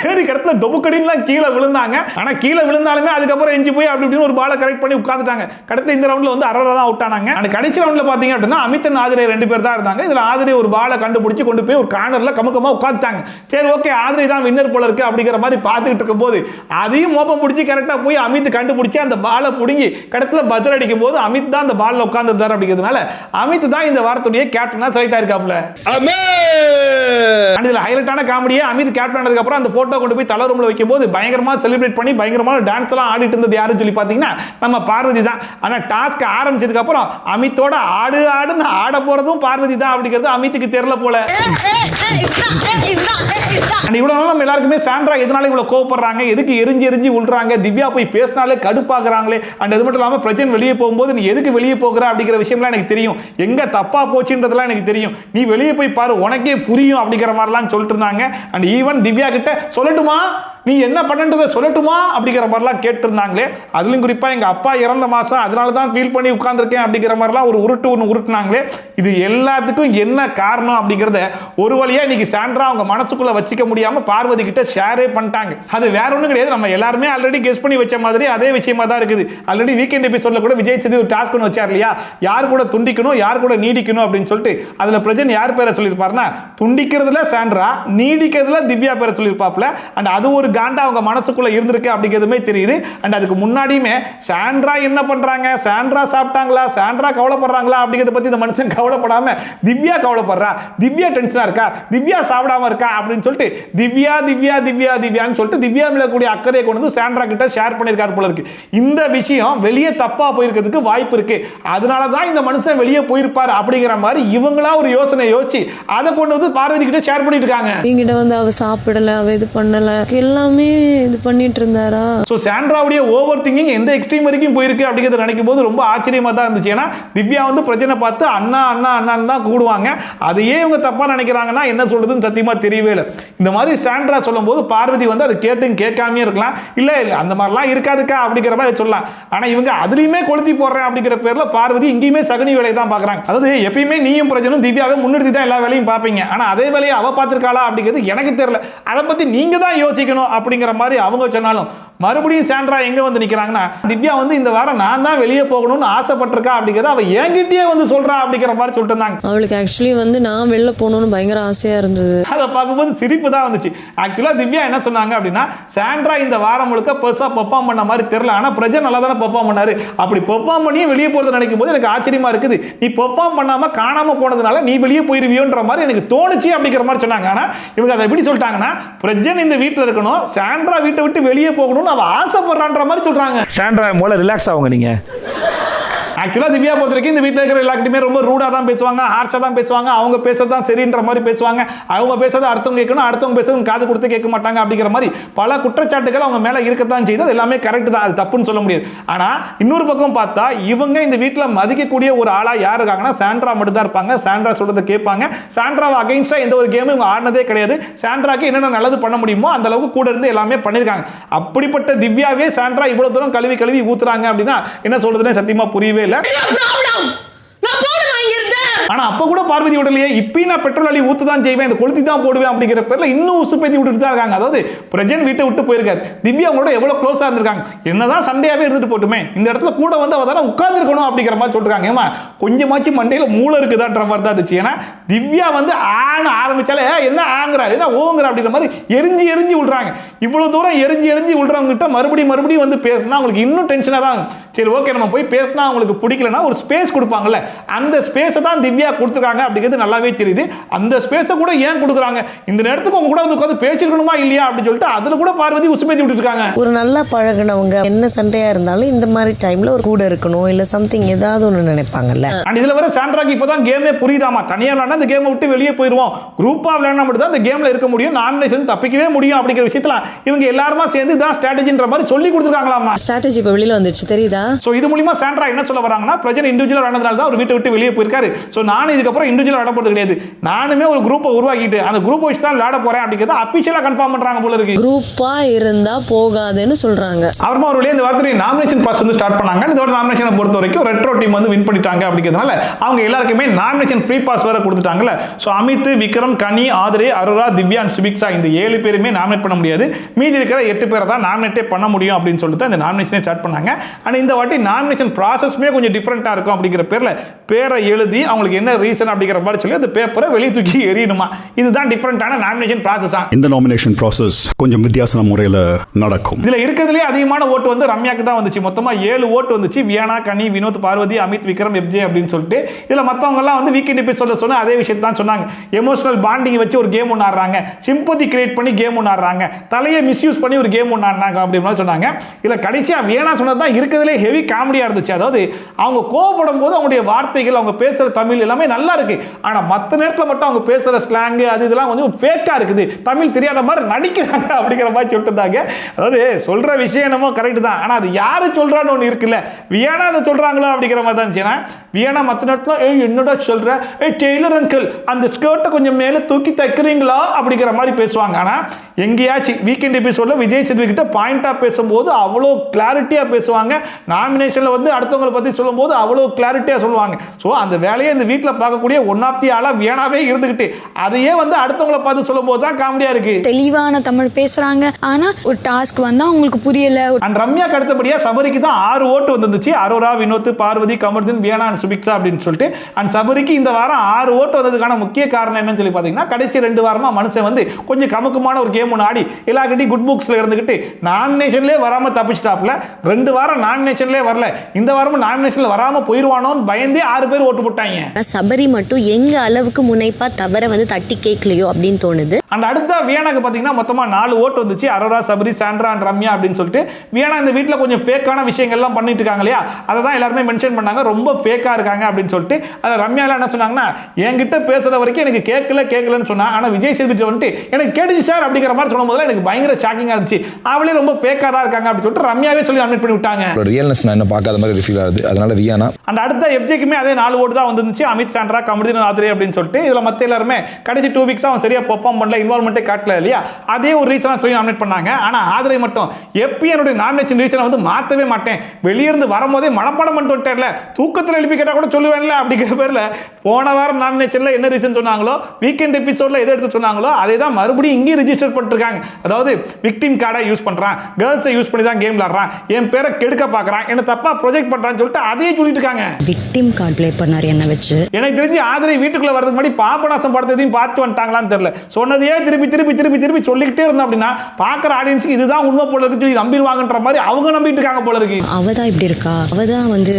ஏறி கடத்துல தொபுக்கடின்லாம் கீழே விழுந்தாங்க. ஆனா கீழே விழுந்தாலுமே அதுக்கப்புறம் எஞ்சி போய் அப்படி இப்படின்னு ஒரு பாலை கரெக்ட் பண்ணி உட்கார்ந்துட்டாங்க. கடத்த இந்த ரவுண்ட்ல வந்து அரோரா தான் அவுட் ஆனாங்க. அந்த கடைசி ரவுண்ட்ல பாத்தீங்க அப்படின்னா அமித் ஆதிரை 2 பேர் தான் இருந்தாங்க. இதுல ஆதிரை ஒரு பாலை கண்டுபிடிச்சு கொண்டு போய் ஒரு கார்னர்ல கமுக்கமா உட்கார்ந்தாங்க. சரி ஓகே ஆதிரை தான் வின்னர் போல இருக்கு அப்படிங்கிற மாதிரி பார்த்துட்டு இருக்கும் போது அதையும் மோப்பம் பிடிச்சி கரெக்டா போய் அமித் கண்டுபிடிச்சு அந்த பாலை புடுங்கி கடத்துல பஜர் அடிக்கும் போது அமித் தான் அந்த பால்ல உட்கார்ந்துருந்தார் அப்படிங்கிறதுனால அமித் தான் இந்த வாரத்துடைய கேப்டனா செலக்ட் ஆயிருக்காப்ல. இதுல ஹைலைட்டான காமெடியே அமித் கேப்டன் ஆனதுக்கு அப்புறம் அந்த போட்டோ கொண்டு போய் தலை ரூம்ல வைக்கும் போது பயங்கரமா செலிப்ரேட் பண்ணி பயங்கரமான டான்ஸ் எல்லாம் ஆடிட்டு இருந்தது யாருன்னு சொல்லி பாத்தீங்கன்னா நம்ம பார்வதி தான். ஆனா டாஸ்க் ஆரம்பிச்சதுக்கு அப்புறம் அமித்தோட ஆடு ஆடுன்னு ஆட போறதும் பார்வதி தான் அப்படிங்கிறது அமித்துக்கு தெரியல போல. இவ்வளவு நம்ம எல்லாருக்குமே சாண்ட்ரா எதனால இவ்வளவு கோவப்படுறாங்க, எதுக்கு எரிஞ்சு எரிஞ்சு விழுறாங்க, திவ்யா போய் பேசினாலே கடுப்பாக்குறாங்களே, அண்ட் அது மட்டும் இல்லாம பிரச்சனை வெளியே போகும்போது நீ எதுக்கு வெளியே போகிற அப்படிங்கிற விஷயம்லாம் எனக்கு தெரியும், எங்க தப்பா போச்சுன்றதெல்லாம் எனக்கு தெரியும், நீ வெளியே போய் பாரு உனக்கே புரியும் அப்படிங்கிற மாதிரிலாம் சொல்லிட்டு இருந்தாங்க. அண்ட் ஈவன் திவ்யா கிட்ட சொல்லட்டுமா நீ என்ன பண்ணன்றதை சொல்லட்டுமா அப்படிங்கிற மாதிரிலாம் கேட்டிருந்தாங்களே. அதுலயும் குறிப்பா எங்க அப்பா இறந்த மாசம் அதனால தான் ஃபீல் பண்ணி உட்கார்ந்துருக்கேன் அப்படிங்கிற மாதிரிலாம் ஒரு உருட்டுனாங்களே. இது எல்லாத்துக்கும் என்ன காரணம் அப்படிங்கிறத ஒரு வழியா இன்னைக்கு சாண்ட்ரா அவங்க மனசுக்குள்ள வச்சுக்க முடியாம பார்வதி கிட்ட ஷேரே பண்ணிட்டாங்க. அது வேற ஒன்றும் கிடையாது, நம்ம எல்லாருமே ஆல்ரெடி கெஸ் பண்ணி வச்ச மாதிரி அதே விஷயமா தான் இருக்குது. ஆல்ரெடி வீக்கெண்ட் எபிசோட்ல கூட விஜய் சேது ஒரு டாஸ்க் ஒன்று வச்சார் இல்லையா, யார் கூட துண்டிக்கணும் யார் கூட நீடிக்கணும் அப்படின்னு சொல்லிட்டு. அதுல பிரஜன் யார் பேரை சொல்லியிருப்பாருன்னா துண்டிக்கிறதுல சாண்ட்ரா, நீடிக்கிறதுல திவ்யா பேரை சொல்லியிருப்பாப்ல. அண்ட் அது ஒரு காண்டா அவங்க மனசுக்குள்ள இருந்திருக்கு அப்படிங்கிறதுமே தெரியுது. அண்ட் அதுக்கு முன்னாடியுமே சாண்ட்ரா என்ன பண்றாங்க, சாண்ட்ரா சாப்பிட்டாங்களா, சாண்ட்ரா கவலைப்படுறாங்களா அப்படிங்கிறத பத்தி இந்த மனுஷன் கவலைப்படாம திவ்யா கவலைப்படுறா, திவ்யா டென்ஷனா இருக்கா, திவ்யா சாப்பிடாம இருக்கா அப்படின்னு சொல்லிட்டு திவ்யா திவ்யா திவ்யா திவ்யான்னு சொல்லிட்டு திவ்யா மேல கூடிய அக்கறையை கொண்டு வந்து சாண்ட்ரா கிட்ட ஷேர் பண்ணிருக்காரு போல இருக்கு. இந்த விஷயம் வெளியே தப்பா போயிருக்கிறதுக்கு வாய்ப்பு இருக்கு, அதனால தான் இந்த மனுஷன் வெளியே போயிருப்பார் அப்படிங்கிற மாதிரி இவங்களா ஒரு யோசனை யோசிச்சு அதை கொண்டு வந்து பார்வதி கிட்ட ஷேர் பண்ணிட்டு இருக்காங்க. என்கிட்ட வந்து அவ சாப்பிடல, அவ இது பண்ணல, எல்லாமே இது பண்ணிட்டு இருந்தாரா. சோ சாண்ட்ராவுடைய ஓவர் திங்கிங் எந்த எக்ஸ்ட்ரீம் வரைக்கும் போயிருக்கு அப்படிங்கறத நினைக்கும் போது ரொம்ப ஆச்சரியமா தான் இருந்துச்சு. ஏன்னா திவ்யா வந்து பிரச்சனை பார்த்து அண்ணா அண்ணா அண்ணான்னு தான் கூடுவாங்க, அதையே இவங்க தப்பா நினைக்கிறாங்கன்னா என்ன சொல்றதுன்னு சத்தியமா தெரியவே இல்லை. இந்த மாதிரி சாண்ட்ரா சொல்லும் போது பார்வதி வந்து அதை கேட்டும் கேட்காமே இருக்கலாம், இல்ல அந்த மாதிரிலாம் இருக்காதுக்கா அப்படிங்கிற மாதிரி சொல்லலாம். ஆனா இவங்க அதுலயுமே கொளுத்தி போடுறேன் அப்படிங்கிற பேர்ல பார்வதி இங்கேயுமே சகுனி வேலையை தான் பாக்குறாங்க. அதாவது எப்பயுமே நீயும் பிரச்சனும் திவ்யாவை முன்னிறுத்தி தான் எல்லா வேலையும் பார்ப்பீங்க, ஆனா அதே வேலையை அவ பார்த்திருக்காளா அப்படிங்கிறது எனக்கு தெரியல, அதை பத்தி நீங்க தான் யோசிக்கணும் அப்படிங்கிற மாதிரி அவங்க சொன்னாலும் மறுபடியும் சாண்ட்ரா எங்க வந்து நிக்கிறாங்கன்னா திவ்யா வந்து இந்த வாரம் நான் தான் வெளியே போகணும்னு ஆசைப்பட்டிருக்கா அப்படிங்கிறத அவ என்கிட்டயே வந்து சொல்றா அப்படிங்கிற மாதிரி சொல்லிட்டு இருந்தாங்க. அவளுக்கு ஆக்சுவலி வந்து நான் வெளில போகணும்னு பயங்கர ஆசையா இருந்தது. அதை பார்க்கும்போது சிரிப்பு தான் வந்துச்சு. ஆக்சுவலா திவ்யா என்ன சொன்னாங்க அப்படின்னா சாண்ட்ரா இந்த வாரம் முழுக்க பெருசா பெர்ஃபார்ம் பண்ண மாதிரி தெரியல, ஆனா பிரஜன் நல்லா தானே பெர்ஃபார்ம் பண்ணாரு, அப்படி பெர்ஃபார்ம் பண்ணியே வெளியே போறது நினைக்கும் போது எனக்கு ஆச்சரியமா இருக்குது, நீ பெர்ஃபார்ம் பண்ணாம காணாம போனதுனால நீ வெளியே போயிருவியோன்ற மாதிரி எனக்கு தோணுச்சு அப்படிங்கிற மாதிரி சொன்னாங்க. ஆனா இவங்க அதை எப்படி சொல்லிட்டாங்கன்னா பிரஜன் இந்த வீட்டில் இருக்கணும், சாண்ட்ரா வீட்டை விட்டு வெளியே போகணும்னு அவ ஆசைப்படுறான்ற மாதிரி சொல்றாங்க. சாண்ட்ரா மூல ரிலாக்ஸ் ஆகுங்க நீங்க. ஆக்சுவலா திவ்யா பொறுத்த வரைக்கும் இந்த வீட்டில் இருக்கிற எல்லாருக்கிட்டையுமே ரொம்ப ரூடா தான் பேசுவாங்க, ஹார்ஷா தான் பேசுவாங்க, அவங்க பேசுறது தான் சரின்ற மாதிரி பேசுவாங்க, அவங்க பேசுறது அடுத்தவங்க கேட்கணும், அடுத்தவங்க பேசுறது காது கொடுத்து கேட்க மாட்டாங்க அப்படிங்கிற மாதிரி பல குற்றச்சாட்டுகள் அவங்க மேல இருக்கத்தான் செய்யுது. அது எல்லாமே கரெக்ட் தான், அது தப்புன்னு சொல்ல முடியாது. ஆனா இன்னொரு பக்கம் பார்த்தா இவங்க இந்த வீட்டில் மதிக்கக்கூடிய ஒரு ஆளா யார் இருக்காங்கன்னா சாண்ட்ரா மட்டும் தான் இருப்பாங்க. சாண்ட்ரா சொல்றதை கேட்பாங்க. சாண்ட்ராவை அகைன்ஸ்டா எந்த ஒரு கேமும் இவங்க ஆடினதே கிடையாது. சாண்ட்ராக்கு என்னென்ன நல்லது பண்ண முடியுமோ அந்த அளவுக்கு கூட இருந்து எல்லாமே பண்ணிருக்காங்க. அப்படிப்பட்ட திவ்யாவே சாண்ட்ரா இவ்வளவு தூரம் கழுவி கழுவி ஊத்துறாங்க அப்படின்னா என்ன சொல்றதுன்னு சத்தியமா புரியவே இல்லை. ஆனா அப்ப கூட பார்வதி விடலையே, இப்பயும் நான் பெட்ரோல் அள்ளி ஊத்து தான் செய்வேன், இந்த கொளுத்தி தான் போடுவேன் அப்படிங்கிற பேர்ல இன்னும் உசுப்பேத்தி விட்டுட்டு தான் இருக்காங்க. அதாவது பிரஜன் வீட்டை விட்டு போயிருக்காரு, திவ்யா அவங்களோட எவ்வளவு க்ளோஸா இருந்திருக்காங்க, என்னதான் சண்டையாவே எடுத்துட்டு போட்டுமே இந்த இடத்துல கூட வந்து அவ தானே உட்கார்ந்து இருக்கணும் அப்படிங்கிற மாதிரி சொல்லிருக்காங்க. ஏமா கொஞ்சமாச்சும் மண்டையில மூளை இருக்குதான்ற மாதிரி தான் இருந்துச்சு. ஏன்னா திவ்யா வந்து ஆன்னு ஆரம்பிச்சாலே என்ன ஆங்குறா என்ன ஓங்குறா அப்படிங்கிற மாதிரி எரிஞ்சு எரிஞ்சு விடுறாங்க. இவ்வளவு தூரம் எரிஞ்சு எரிஞ்சு விடுறவங்க கிட்ட மறுபடியும் வந்து பேசினா அவங்களுக்கு இன்னும் டென்ஷனா தான். சரி ஓகே நம்ம போய் பேசினா அவங்களுக்கு பிடிக்கலன்னா ஒரு ஸ்பேஸ் கொடுப்பாங்கல்ல, அந்த ஸ்பேஸை தான் திவ்யா கொடுத்துருக்காங்க அப்படிங்கிறது நல்லாவே தெரியுது. அந்த ஸ்பேஸை கூட ஏன் கொடுக்குறாங்க, இந்த நேரத்துக்கு அவங்க கூட வந்து உட்காந்து பேசிருக்கணுமா இல்லையா அப்படின்னு சொல்லிட்டு அதுல கூட பார்வதி உசுப்பேத்தி விட்டுட்டு இருக்காங்க. ஒரு நல்லா பழகினவங்க என்ன சண்டையா இருந்தாலும் இந்த மாதிரி டைம்ல ஒரு கூட இருக்கணும் இல்ல சம்திங் ஏதாவது ஒன்று நினைப்பாங்கல்ல. அண்ட் இதுல வர சாண்ட்ராக்கு இப்பதான் கேமே புரியுதாமா, தனியா விளையாண்டா இந்த கேமை விட்டு வெளியே போயிருவோம், குரூப்பா விளையாண்டா மட்டும் தான் இந்த கேம்ல இருக்க முடியும், நாமினேஷன் தப்பிக்கவே முடியும் அப்படிங்கிற விஷயத்துல இவங்க எல்லாருமா சேர்ந்து தான் ஸ்ட்ராட்டஜின்ற மாதிரி சொல்லி கொடுத்துருக்காங்களாமா. ஸ்ட்ராட்டஜி இப்ப வெளியில வந்துச்சு தெரியுதா? சோ இது மூலமா சாண்ட்ரா என்ன சொல்ல வராங்கன்னா, பிரஜன் இண்டிவிஜுவலா விளையாண்டதால தான் ஒரு வீட்டை விட்டு வெளியே போயிருக்காரு. சோ நானும் இதுக்கப்புறம் இண்டிவிஜுவலா விளையாட போறது கிடையாது, நானுமே ஒரு குரூப்பை உருவாக்கிட்டு அந்த குரூப் வச்சு தான் விளையாட போறேன் அப்படிங்கிறத அபிஷியலா கன்ஃபார்ம் பண்றாங்க போல இருக்கு. குரூப்பா இருந்தா போகாதுன்னு சொல்றாங்க. அப்புறமா ஒரு இந்த வாரத்துல நாமினேஷன் ப்ராசஸ் வந்து ஸ்டார்ட் பண்ணாங்க. இதோட நாமினேஷனை பொறுத்த வரைக்கும் ரெட்ரோ டீம் வந்து வின் பண்ணிட்டாங்க அப்படிங்கிறதுனால அவங்க எல்லாருக்குமே நாமினேஷன் ஃப்ரீ பாஸ் வேற கொடுத்துட்டாங்கல. So Amit, Vikram, Ghani, ஆதிரே, Arora, Divya and Subiksha இந்த 7 பேருமே நாமினேட் பண்ண முடியாது, மீதி இருக்கிற 8 பேரை தான் நாமினேட்டே பண்ண முடியும் அப்படின்னு சொல்லிட்டு இந்த நாமினேஷனை ஸ்டார்ட் பண்ணாங்க. அண்ட் இந்த வாட்டி நாமினேஷன் ப்ராசஸ்மே கொஞ்சம் டிஃபரெண்டா இருக்கும் அப்படிங்கிற பேர்ல பேரை எழுதி அவங்களுக்கு என்ன ரீசன் அப்படிங்கிற மாதிரி சொல்லி அந்த பேப்பரை வெளியே தூக்கி எறியணுமா. இதுதான் டிஃபரெண்டான நாமினேஷன் ப்ராசஸா. இந்த நாமினேஷன் ப்ராசஸ் கொஞ்சம் வித்தியாசமான முறையில் நடக்கும். இதுல இருக்கிறதுலே அதிகமான ஓட்டு வந்து ரம்யாக்கு தான் வந்துச்சு. மொத்தமா 7 ஓட்டு வந்துச்சு. வியானா, கனி, வினோத், பார்வதி, அமித், விக்ரம், FJ அப்படின்னு சொல்லிட்டு இதுல மத்தவங்க எல்லாம் வந்து வீக்கெண்ட் எபிசோட்ல சொன்ன அதே விஷயத்தை தான் சொன்னாங்க. எமோஷனல் பாண்டிங் வச்சு ஒரு கேம் ஒன்று ஆடுறாங்க, சிம்பதி கிரியேட் பண்ணி கேம் ஒன்று ஆடுறாங்க, தலையை மிஸ்யூஸ் பண்ணி ஒரு கேம் ஒன்று ஆடுறாங்க அப்படின்னு சொன்னாங்க. இதுல கடைசியா வியானா சொன்னது தான் இருக்கிறதுலே ஹெவி காமெடியா இருந்துச்சு. அதாவது அவங்க கோவப்படும் போது அவங்களுடைய வார்த்தைகள், அவங்க பேசுற தமிழ் எல்லாமே நல்லா இருக்கு, ஆனா மத்த நேரத்துல மட்டும் அவங்க பேசுற ஸ்லாங் அது இதெல்லாம் கொஞ்சம் ஃபேக்கா இருக்குது, தமிழ் தெரியாத மாதிரி நடிக்கிறாங்க அப்படிங்கிற மாதிரி சொல்லிட்டு இருந்தாங்க. அதாவது சொல்ற விஷயம் என்னமோ கரெக்ட் தான், ஆனா அது யாரு சொல்றான்னு ஒன்று இருக்குல்ல, வியானா அதை சொல்றாங்களோ அப்படிங்கிற மாதிரி தான் இருந்துச்சு. வியானா மற்ற நேரத்தில் என்னடா சொல்ற டெய்லர் அங்கிள் அந்த ஸ்கர்ட்டை கொஞ்சம் மேலே தூக்கி தைக்கிறீங்களா அப்படிங்கிற மாதிரி பேசுவாங்க. ஆனா எங்கேயாச்சும் வீக்கெண்ட் எபிசோட்ல விஜய் சேதுபதி கிட்ட பாயிண்டா பேசும்போது அவ்வளோ கிளாரிட்டியா பேசுவாங்க, நாமினேஷன்ல வந்து அடுத்தவங்களை பத்தி சொல்லும் போது அவ்வளோ கிளாரிட்டியா சொல்லுவாங்க. ஸோ அந்த வேலையை இந்த வீட்டில் பார்க்கக்கூடிய ஒன் ஆஃப் தி ஆளா வியானாவே இருந்துகிட்டு அதையே வந்து அடுத்தவங்களை பார்த்து சொல்லும் போது தான் காமெடியா இருக்கு. தெளிவான தமிழ் பேசுறாங்க, ஆனா ஒரு டாஸ்க் வந்தா உங்களுக்கு புரியல. அண்ட் ரம்யாக்கு அடுத்தபடியா சபரிக்கு தான் 6 ஓட்டு வந்துச்சு. அரோரா, வினோத், பார்வதி, கமர்தீன், வியானா அண்ட் சுபிக்ஷா அப்படின்னு சொல்லிட்டு. அண்ட் சபரிக்கு இந்த வாரம் 6 ஓட்டு வந்ததுக்கான முக்கிய காரணம் என்னன்னு சொல்லி பார்த்தீங்கன்னா, கடைசி 2 வாரமா மனுஷன் வந்து கொஞ்சம் கமுக்கமான ஒரு கேம் ஒன்று ஆடி எல்லார்கிட்டையும் குட் புக்ஸ்ல இருந்துகிட்டு நாமினேஷன்லேயே வராம தப்பிச்சிட்டாப்ல. 2 வாரம் நாமினேஷன்லேயே வரல, இந்த வாரமும் நாமினேஷன்ல வராம போயிருவானோன்னு பயந்தே 6 பேர் ஓட்டு போட்டாங்க. சபரி மட்டும் எங்க அளவுக்கு முனைப்பா தவற வந்து தட்டி கேட்கலையோ அப்படின்னு தோணுது. அண்ட் அடுத்த வியானாக்கு பார்த்தீங்கன்னா மொத்தமா 4 ஓட்டு வந்துச்சு. அரோரா, சபரி, சாண்ட்ரா அண்ட் ரம்யா அப்படின்னு சொல்லிட்டு. வியானா இந்த வீட்டில் கொஞ்சம் ஃபேக்கான விஷயங்கள்லாம் பண்ணிட்டு இருக்காங்க இல்லையா, அதை தான் எல்லாருமே மென்ஷன் பண்ணாங்க, ரொம்ப ஃபேக்கா இருக்காங்க அப்படின்னு சொல்லிட்டு. அதை ரம்யாலாம் என்ன சொன்னாங்கன்னா, என்கிட்ட பேசுற வரைக்கும் எனக்கு கேட்கலன்னு சொன்னா, ஆனா விஜய் சேதுபதி வந்துட்டு எனக்கு கேட்டுச்சு சார் அப்படிங்கிற மாதிரி சொல்லும் போது எனக்கு பயங்கர ஷாக்கிங்கா இருந்துச்சு, அவளே ரொம்ப ஃபேக்கா தான் இருக்காங்க அப்படின்னு சொல்லிட்டு ரம்யாவே சொல்லி அட்மிட் பண்ணி விட்டாங்க. ரியல்னஸ் நான் என்ன பார்க்காத மாதிரி ஃபீல் ஆகுது, அதனால வியானா. அண்ட் அடுத்த FJக்குமே அதே 4 ஓட்டு தான் வந்துச்சு. அமித், சாண்ட்ரா, கமர்தீன், ஆதிரே அப்படின்னு சொல்லிட்டு. இதுல மத்த எல்லாருமே கடைசி 2 வீக்ஸா அவன் சரியா பெர்ஃபார்ம் பண்ணல, இன்வால்வ்மெண்ட்டே காட்டல இல்லையா, அதே ஒரு ரீசனா சொல்லி நாமினேட் பண்ணாங்க. ஆனா ஆதிரே மட்டும் எப்பயும் என்னுடைய நாமினேஷன் ரீசனை வந்து மாத்தவே மாட்டேன், வெளியிருந்து வரும்போதே மனப்பாடம் பண்ணிட்டு வந்துட்டேன்ல, தூக்கத்தில் எழுப்பி கேட்டா கூட சொல்லுவேன்ல அப்படிங்கிற பேர்ல போன வாரம் நாமினேஷன்ல என்ன ரீசன் சொன்னாங்களோ, வீக்கெண்ட் எபிசோட்ல எதை எடுத்து சொன்னாங்களோ அதே தான் மறுபடியும் இங்கே ரிஜிஸ்டர் பண்ணிருக்காங்க. அதாவது விக்டிம் கார்டை யூஸ் பண்றான், கேர்ள்ஸை யூஸ் பண்ணி தான் கேம் விளையாடுறான், என் பேரை கெடுக்க பார்க்கறான், என்ன தப்பா ப்ரொஜெக்ட் பண்றான்னு சொல்லிட்டு அதே சொல்லிட்டு இருக்காங்க. விக்டிம் கார்டு ப்ளே பண்ணாரு என்ன வச்சு. எனக்கு தெரிஞ்சு ஆதிரை வீட்டுக்குள்ள வரதுக்கு முன்னாடி பாபநாசம் படத்தையும் பார்த்து வந்துட்டாங்களான்னு தெரியல, சொன்னதையே திருப்பி திருப்பி திருப்பி திருப்பி சொல்லிக்கிட்டே இருந்தோம் அப்படின்னா பார்க்குற ஆடியன்ஸுக்கு இதுதான் உண்மை போல இருக்கு சொல்லி நம்பிடுவாங்கன்ற மாதிரி அவங்க நம்பிட்டு இருக்காங்க போல இருக்கு. அவதான் இப்படி இருக்கா, அவதான் வந்து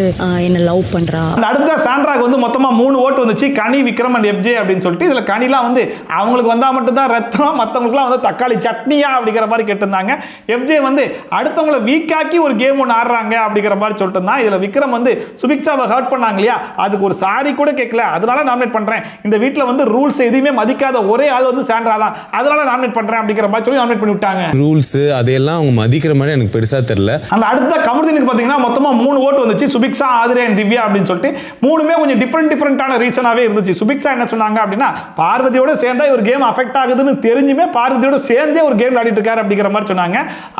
என்ன லவ் பண்றா. அடுத்த சாண்ட்ராக்கு வந்து மொத்தமா 3 ஓட்டு வந்துச்சு. கனி, விக்ரம் அண்ட் FJ அப்படின்னு சொல்லிட்டு. இதுல கனிலாம் வந்து அவங்களுக்கு வந்தா மட்டும் தான் ரத்தம், மற்றவங்களுக்குலாம் வந்து தக்காளி சட்னியா அப்படிங்கிற மாதிரி கேட்டிருந்தாங்க. FJ வந்து அடுத்தவங்களை வீக்காக்கி ஒரு கேம் ஒன்று ஆடுறாங்க அப்படிங்கிற மாதிரி சொல்லிட்டு இருந்தான். இதுல விக்ரம் வந்து சுபிக்ஷாவை ஹர்ட் பண்ணாங்க இல்லையா, அதுக்கு ஒரு சாரி கூட கேட்கல, அதனால நாமினேட் பண்றேன், இந்த வீட்டில் வந்து ரூல்ஸ் எதுவுமே மதிக்காத ஒரே ஆள் வந்து சாண்ட்ரா தான், அதனால நாமினேட் பண்றேன் அப்படிங்கிற மாதிரி சொல்லி நாமினேட் பண்ணி விட்டாங்க. ரூல்ஸ் அதையெல்லாம் அவங்க மதிக்கிற மாதிரி எனக்கு பெருசா தெரியல. அந்த அடுத்த கமர்தீனுக்கு பாத்தீங்கன்னா மொத்தமா 3 ஓட்டு வந்துச்சு. சுபிக்ஷா, ஆதிரே அண்ட் திவ்யா அப்படின்னு சொல்லிட்டு. 3மே கொஞ்சம் டிஃபரெண்டான ரீசனாவே இருந்துச்சு. சுபிக்ஷா என்ன சொன்னாங்க அப்படின்னா, பார்வதியோட சேர்ந்தா ஒரு கேம் அஃபெக்ட் ஆகுதுன்னு தெரிஞ்சுமே பார்வதியோட சேர்ந்தே ஒரு கேம் விளையாடிட்டு இருக்காரு அப்படிங்கிற மாதிரி சொன்னாங்க.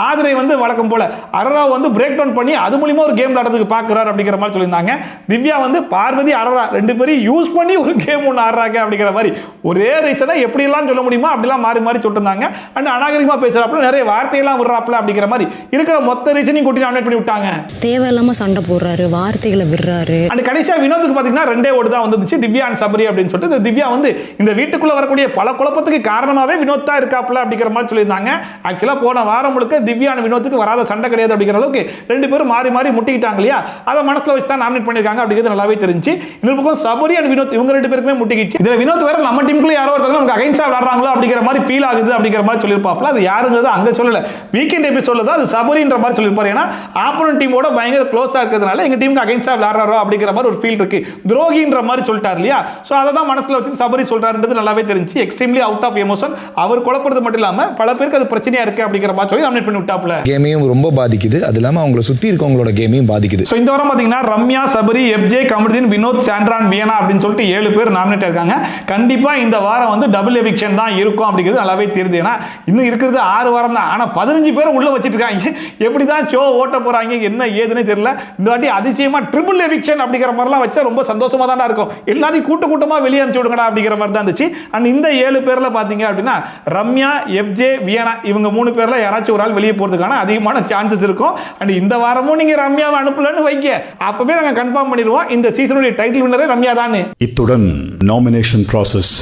ஆதிரை வந்து வழக்கம் போல அரோரா வந்து பிரேக் டவுன் பண்ணி அது மூலமா ஒரு கேம் விளையாடுறதுக்கு பாக்குறாரு அப்படிங்கிற மாதிரி சொல்லியிருந்தாங்க. திவ்யா வந்து பார்வதி, அரோரா 2 பேரும் யூஸ் பண்ணி ஒரு கேம் ஒன்று ஆடுறாங்க அப்படிங்கிற மாதிரி ஒரே ரீசனா எப்படிலாம் சொல்ல முடியுமா அப்படிலாம் மாறி மாறி சொல்லிருந்தாங்க. அண்ட் அநாகரிகமா பேசுறாப்புல, நிறைய வார்த்தையெல்லாம் விடுறாப்புல அப்படிங்கிற மாதிரி இருக்கிற மொத்த ரீசனையும் கூட்டி நாமினேட் பண்ணி விட்டாங்க. தேவையில்லாம சண்டை போடுறாரு, வார்த்தைகளை விடுறாரு. அண்ட் கடைசியா வினோத்துக்கு பாத்தீங்கன்னா 2 ஓட்டு தான் வந்துச்சு, திவ்யா அண்ட் சபரி அப்படின்னு சொல்லிட்டு. இந்த திவ்யா வந்து இந்த வீட்டுக்குள்ள வரக்கூடிய பல குழப்பத்துக்கு காரணமாவே வினோத் தான் இருக்காப்புல அப்படிங்கிற மாதிரி சொல்லியிருந்தாங்க. ஆக்சுவலா போன வாரம் முழுக்க திவ்யா அண்ட் வினோத்துக்கு வராத சண்டை கிடையாது அப்படிங்கிற அளவுக்கு 2 பேரும் மாறி மாறி முட்டிக்கிட்டாங்க இல்லையா. அதை மனசுல வச்சு தான் நாமினேட் பண்ணிருக்காங்க அப்படிங்கிறது நல்லாவே தெரிஞ்சு. இன்னொரு பக்கம் சபரி அண்ட் வினோத் இவங்க 2 பேருக்குமே முட்டிக்கிச்சு. இதுல வினோத் வேற நம்ம டீமுக்குள்ள யாரோ ஒருத்தங்க நமக்கு அகைன்ஸ்டா விளையாடுறாங்களோ அப்படிங்கிற மாதிரி ஃபீல் ஆகுது அப்படிங்கிற மாதிரி சொல்லியிருப்பாப்ல. அது யாருங்கிறது அங்க சொல்லல, வீக்கெண்ட் எபிசோட்ல தான் அது சபரின்ற மாதிரி சொல்லியிருப்பாரு. ஏன்னா ஆப்போனன்ட் டீமோட பயங்கர க்ளோஸா இருக்கிறதுனால எங்க டீமுக்கு அகைன்ஸ்டா விளையாடுறாரோ அப்படிங்கிற மாதிரி ஒரு ஃபீல் இருக்கு, துரோகின்ற மாதிரி சொல்லிட்டார் இல்லையா. சோ அதை தான் மனசுல வச்சு சபரி சொல்றாருன்றது நல்லாவே தெரிஞ்சு. எக்ஸ்ட்ரீம்லி அவுட் ஆஃப் எமோஷன், அவர் குழப்பறது மட்டும் இல்லாம பல பேருக்கு அது பிரச்சனையா இருக்கு அப்படிங்கிற மாதிரி சொல்லி நாமினேட் பண்ணி விட்டாப்ல. கேமையும் ரொம்ப பாதிக்குது, அது இல்லாம அவங்கள சுத்தி இருக்கவங்களோட கேமையும் பாதிக்குது. சோ இந்த வாரம் பாத்தீங்கன்னா ரம்யா, சபரி, எஃப்ஜே, கமருதீன், வினோத், சாண்ட்ரா, வியனா அப்படின்னு சொல்லிட்டு 7 பேர் நாமினேட் இருக்காங்க. கண்டிப்பா இந்த வாரம் வந்து டபுள் எவிக்ஷன் தான் இருக்கும் அப்படிங்கிறது நல்லாவே தெரியுது. ஏன்னா இன்னும் இருக்கிறது 6 வாரம் தான், ஆனா 15 பேர் உள்ள வச்சிட்டு இருக்காங்க. எப்படிதான் ஷோ ஓட்ட போறாங்க என்ன ஏதுன்னு தெரியல. இந்த வாட்டி அதிசயமா ட்ரிபிள் எவிக்ஷன் அப்படிங்கிற மாதிரிலாம் வச்சா ரொம்ப சந்தோஷமா தான் இருக்கும். எல்லாரும் கூட்டமா வெளியே அனுப்பிச்சு விடுங்கடா அப்படிங்கிற மாதிரி தான் இருந்துச்சு. அண்ட் இந்த 7 பேர்ல பாத்தீங்க அப்படின்னா ரம்யா, எஃப்ஜே, வியனா இவங்க 3 பேர்ல யாராச்சும் ஒரு ஆள் வெளியே போறதுக்கான அதிகமான சான்சஸ் இருக்கும். அண்ட் இந்த வாரமும் நீங்க ரம்யாவை அனுப்பலன்னு வைக்க, அப்பவே நாங்க கன்ஃபார்ம் பண்ணிடுவோம் இந்த சீசனுடைய டைட்டில் வின்னரே ரம்யா தான். இத்துடன் நாமினேஷன் ப்ராசஸ்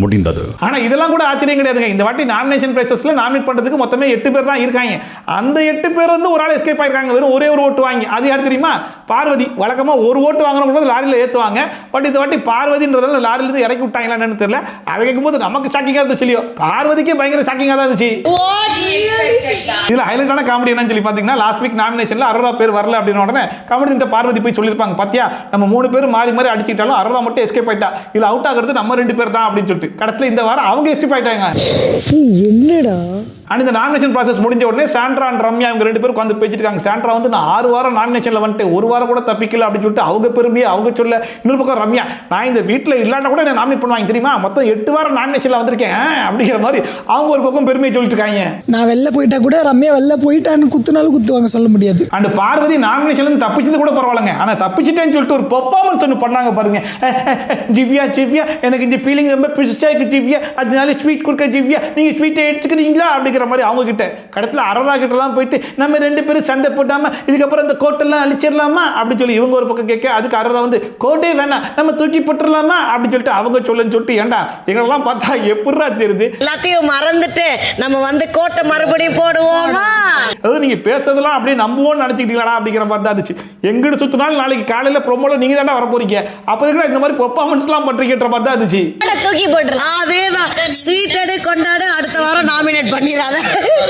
முடிந்தது. ஆனா இதெல்லாம் கூட ஆச்சரியம் கிடையாதுங்க. இந்த வாட்டி நாமினேஷன் பிரைசஸ்ல நாமினேட் பண்றதுக்கு மொத்தமே 8 பேர் தான் இருக்காங்க. அந்த 8 பேர் வந்து ஒரு ஆள் எஸ்கேப் ஆயிருக்காங்க, வெறும் ஒரே ஒரு ஓட்டு வாங்கி. அது யார் தெரியுமா? பார்வதி. வழக்கமா ஒரு ஓட்டு வாங்குறவங்க லாரியில ஏத்துவாங்க. பட் இந்த வாட்டி பார்வதின்றதால லாரியில இருந்து இறக்கி விட்டாங்களா என்னன்னு தெரியல. அதை கேட்கும்போது நமக்கு ஷாக்கிங்கா இருந்துச்சு இல்லையோ, பார்வதிக்கே பயங்கர ஷாக்கிங்கா தான் இருந்துச்சு. இதுல ஹைலைட்டான காமெடி என்னன்னு சொல்லி பாத்தீங்கன்னா, லாஸ்ட் வீக் நாமினேஷன்ல அரோரா பேர் வரல அப்படின்னு உடனே கமருதீன் பார்வதி போய் சொல்லிருப்பாங்க, பாத்தியா நம்ம 3 பேர் மாறி மாறி அடிச்சிட்டாலும் அரோரா மட்டும் எஸ்கேப் ஆயிட்டா, இதுல அவுட் ஆகிறது நம்ம 2 பேர் தான் அப்படின்னு சொல்லிட்டு கடத்துல இந்த வாரம் அவங்க எஸ்கேப் ஆயிட்டாங்க. என்னடா அண்ட் இந்த நாமினேஷன் ப்ராசஸ் முடிஞ்ச உடனே சாண்ட்ரா அண்ட் ரம்யா இவங்க 2 பேரும் உட்காந்து பேசிட்டு இருக்காங்க. சாண்ட்ரா வந்து நான் 6 வாரம் நாமினேஷன்ல வந்துட்டு 1 வாரம் கூட தப்பிக்கல அப்படின்னு சொல்லிட்டு அவங்க பெருமையை அவங்க சொல்ல. இன்னொரு பக்கம் ரம்யா, நான் இந்த வீட்டில் இல்லாட்டா கூட என்ன நாமினேட் பண்ணுவாங்க தெரியுமா, மொத்தம் 8 வாரம் நாமினேஷன்ல வந்திருக்கேன் அப்படிங்கிற மாதிரி அவங்க ஒரு பக்கம் பெருமையை சொல்லிட்டு இருக்காங்க. நான் வெளில போயிட்டா கூட ரம்யா வெளில போயிட்டான்னு குத்துனாலும் குத்துவாங்க, சொல்ல முடியாது. அண்ட் பார்வதி நாமினேஷன்ல தப்பிச்சது கூட பரவாயில்லைங்க, ஆனா தப்பிச்சிட்டேன்னு சொல்லிட்டு ஒரு பெர்ஃபார்மன்ஸ் ஒன்று பண்ணாங்க பாருங்க. ஜிவ்யா ஜிவ்யா எனக்கு இந்த ஃபீலிங் ரொம்ப பிடிச்சா இருக்கு ஜிவ்யா, அதனால ஸ்வீட் கொடுக்க ஜிவ்யா, நீங்க ஸ்வீட்டை எடுத்துக்கிறீங்களா அப்படிங்கிற மாதிரி அவங்க கிட்ட கடத்துல அரோரா கிட்டலாம் போயிட்டு நம்ம 2 பேரும் சண்டை போட்டாம இதுக்கப்புறம் இந்த கோட்டெல்லாம் அழிச்சிடலாமா அப்படின்னு சொல்லி இவங்க ஒரு பக்கம் கேட்க, அதுக்கு அரோரா வந்து கோட்டே வேணாம் நம்ம தூக்கி போட்டுடலாமா அப்படின்னு சொல்லிட்டு அவங்க சொல்லுன்னு சொல்லிட்டு, ஏண்டா எங்களெல்லாம் பார்த்தா எப்படிரா தெரியுது, எல்லாத்தையும் மறந்துட்டு நம்ம வந்து கோட்டை மறுபடியும் போடுவோமா, அதாவது நீங்க பேசுறதெல்லாம் அப்படியே நம்புவோம்னு நினைச்சிட்டீங்களா அப்படிங்கிற மாதிரி தான் இருந்துச்சு. எங்கிட்டு சுத்தினாலும் நாளைக்கு காலையில ப்ரோமோல நீங்க தாண்டா வர போறீங்க, அப்புறம் இருக்கிற இந்த மாதிரி பெர்ஃபார்மன்ஸ்லாம் பண்றீங்கன்ற மாதிரி தான் இருந்துச்சு. தூக்கி போட்டுடலாம், அதேதான் ஸ்வீட் கொண்டாடு, அடுத்த வாரம் நாமினேட் பண்ணிடாத.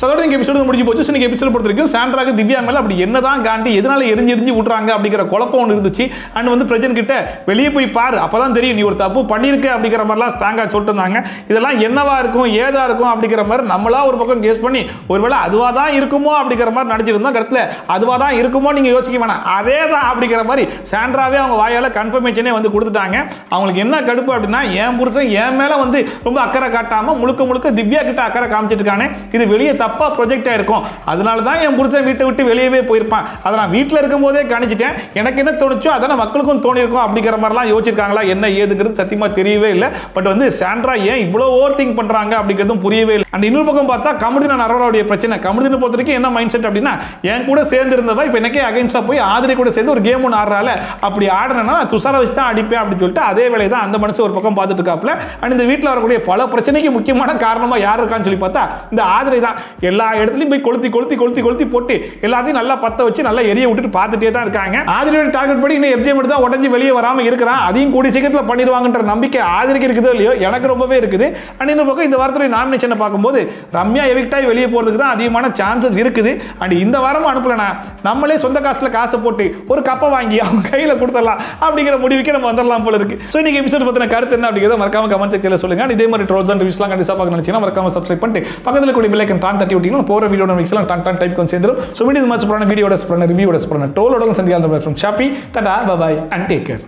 அதோட நீங்க எபிசோடு முடிஞ்சு போச்சு. சோ நீங்க எபிசோட் பொறுத்த வரைக்கும் சாண்ட்ராக்கு திவ்யா மேல அப்படி என்னதான் காண்டி எதனால எரிஞ்சு விட்டுறாங்க அப்படிங்கிற குழப்பம் ஒன்று இருந்துச்சு. அண்ட் வந்து பிரஜன் கிட்ட வெளியே போய் பாரு அப்பதான் தெரியும் நீ ஒரு தப்பு பண்ணிருக்க அப்படிங்கிற மாதிரிலாம் ஸ்ட்ராங்கா சொல்லிட்டு இருந்தாங்க. இதெல்லாம் என்னவா இருக்கும் ஏதா இருக்கும் அப்படிங்கிற மாதிரி நம்மளா ஒரு பக்கம் கேஸ் பண்ணி ஒருவேளை அதுவா தான் இருக்குமோ அப்படிங்கிற மாதிரி நடிச்சிருந்தோம். கடத்துல அதுவா தான் இருக்குமோ நீங்க யோசிக்க வேணாம், அதே தான் அப்படிங்கிற மாதிரி சாண்ட்ராவே அவங்க வாயால கன்ஃபர்மேஷனே வந்து கொடுத்துட்டாங்க. அவங்களுக்கு என்ன கடுப்பு அப்படின்னா, என் புருஷன் என் மேல வந்து ரொம்ப அக்கறை காட்டாம முழுக்க முழுக்க திவ்யா கிட்ட அக்கறை காமிச்சிட்டு இருக்கானே, இது வெளியே தப்பா ப்ரொஜெக்ட் ஆயிருக்கும், அதனால தான் என் புருஷன் வீட்டை விட்டு வெளியவே போயிருப்பான், அதை நான் வீட்டில் இருக்கும் போதே கணிச்சிட்டேன், எனக்கு என்ன தோணுச்சோ அதான மக்களுக்கும் தோணிருக்கும் அப்படிங்கிற மாதிரிலாம் யோசிச்சிருக்காங்களா என்ன ஏதுங்கிறது சத்தியமா தெரியவே இல்லை. பட் வந்து சாண்ட்ரா ஏன் இவ்வளோ ஓவர் திங்க் பண்றாங்க அப்படிங்கிறதும் புரியவே இல்லை. அண்ட் இன்னொரு பக்கம் பார்த்தா கமருதீன் அரோராவுடைய பிரச்சனை. கமருதீனை பொறுத்த வரைக்கும் என்ன மைண்ட் செட் அப்படின்னா, என் கூட சேர்ந்து இருந்தவா இப்போ எனக்கே அகைன்ஸ்டா போய் ஆதிரை கூட சேர்ந்து ஒரு கேம் ஒன்று ஆடுறால, அப்படி ஆடுறேன்னா துஷாரை வச்சு தான் அடிப்பேன் அப்படின்னு சொல்லிட்டு அதே வேலையை தான் அந்த மனுஷன் ஒரு பக்கம் பார்த்துட்டு இருக்காப்ல. அண்ட் இந்த வீட்டில் வரக்கூடிய பல பிரச்சனைக்கு முக்கியமான காரணமா யார் இருக்கான்னு சொல்லி பார்த்தா இந்த ஆதிரை தான். எல்லா இடத்துலையும் போய் கொளுத்தி கொளுத்தி கொளுத்தி கொளுத்தி போட்டு எல்லாத்தையும் நல்லா பத்த வச்சு நல்லா எரிய விட்டுட்டு பார்த்துட்டே தான் இருக்காங்க. ஆதிரியோட டார்கெட் படி இன்னும் எஃப்ஜே மட்டும் தான் உடஞ்சி வெளியே வராம இருக்கிறான், அதையும் கூடி சீக்கிரத்தில் பண்ணிடுவாங்கன்ற நம்பிக்கை ஆதிரிக்கு இருக்குதோ இல்லையோ எனக்கு ரொம்பவே இருக்குது. அண்ட் இந்த பக்கம் இந்த வாரத்துடைய நாமினேஷனை பார்க்கும்போது ரம்யா எவிக்டாய் வெளியே போறதுக்கு தான் அதிகமான சான்சஸ் இருக்குது. அண்ட் இந்த வாரமும் அனுப்பலனா நம்மளே சொந்த காசுல காசை போட்டு ஒரு கப்பை வாங்கி அவங்க கையில கொடுத்துடலாம் அப்படிங்கிற முடிவுக்கு நம்ம வந்துடலாம் போல இருக்கு. ஸோ இன்னைக்கு எபிசோட் பத்தின கருத்து என்ன அப்படிங்கிறத மறக்காம கமெண்ட் செக்ஷன்ல சொல்லுங்க. இதே மாதிரி ட்ரோல்ஸ் அண்ட் ரிவ்யூஸ்லாம் கண்டிப்பா பார்க்க நினைச்சீங்கன்னா மறக்காம சப்ஸ்கிரைப் பண்ணிட்டு பக்கத்தில் கூட பெல் ஐகான் தான் தட்டி விட்டீங்கன்னா போற வீடியோட மிக்ஸ்லாம் டான் டைப் கொஞ்சம் சேர்ந்துரும். ஸோ மீண்டும் இது மாதிரி சூப்பரான வீடியோட சூப்பரான ரிவ்யூவோட சூப்பரான ட்ரோலோட சந்தியால் from Shafi. Tata bye and take care.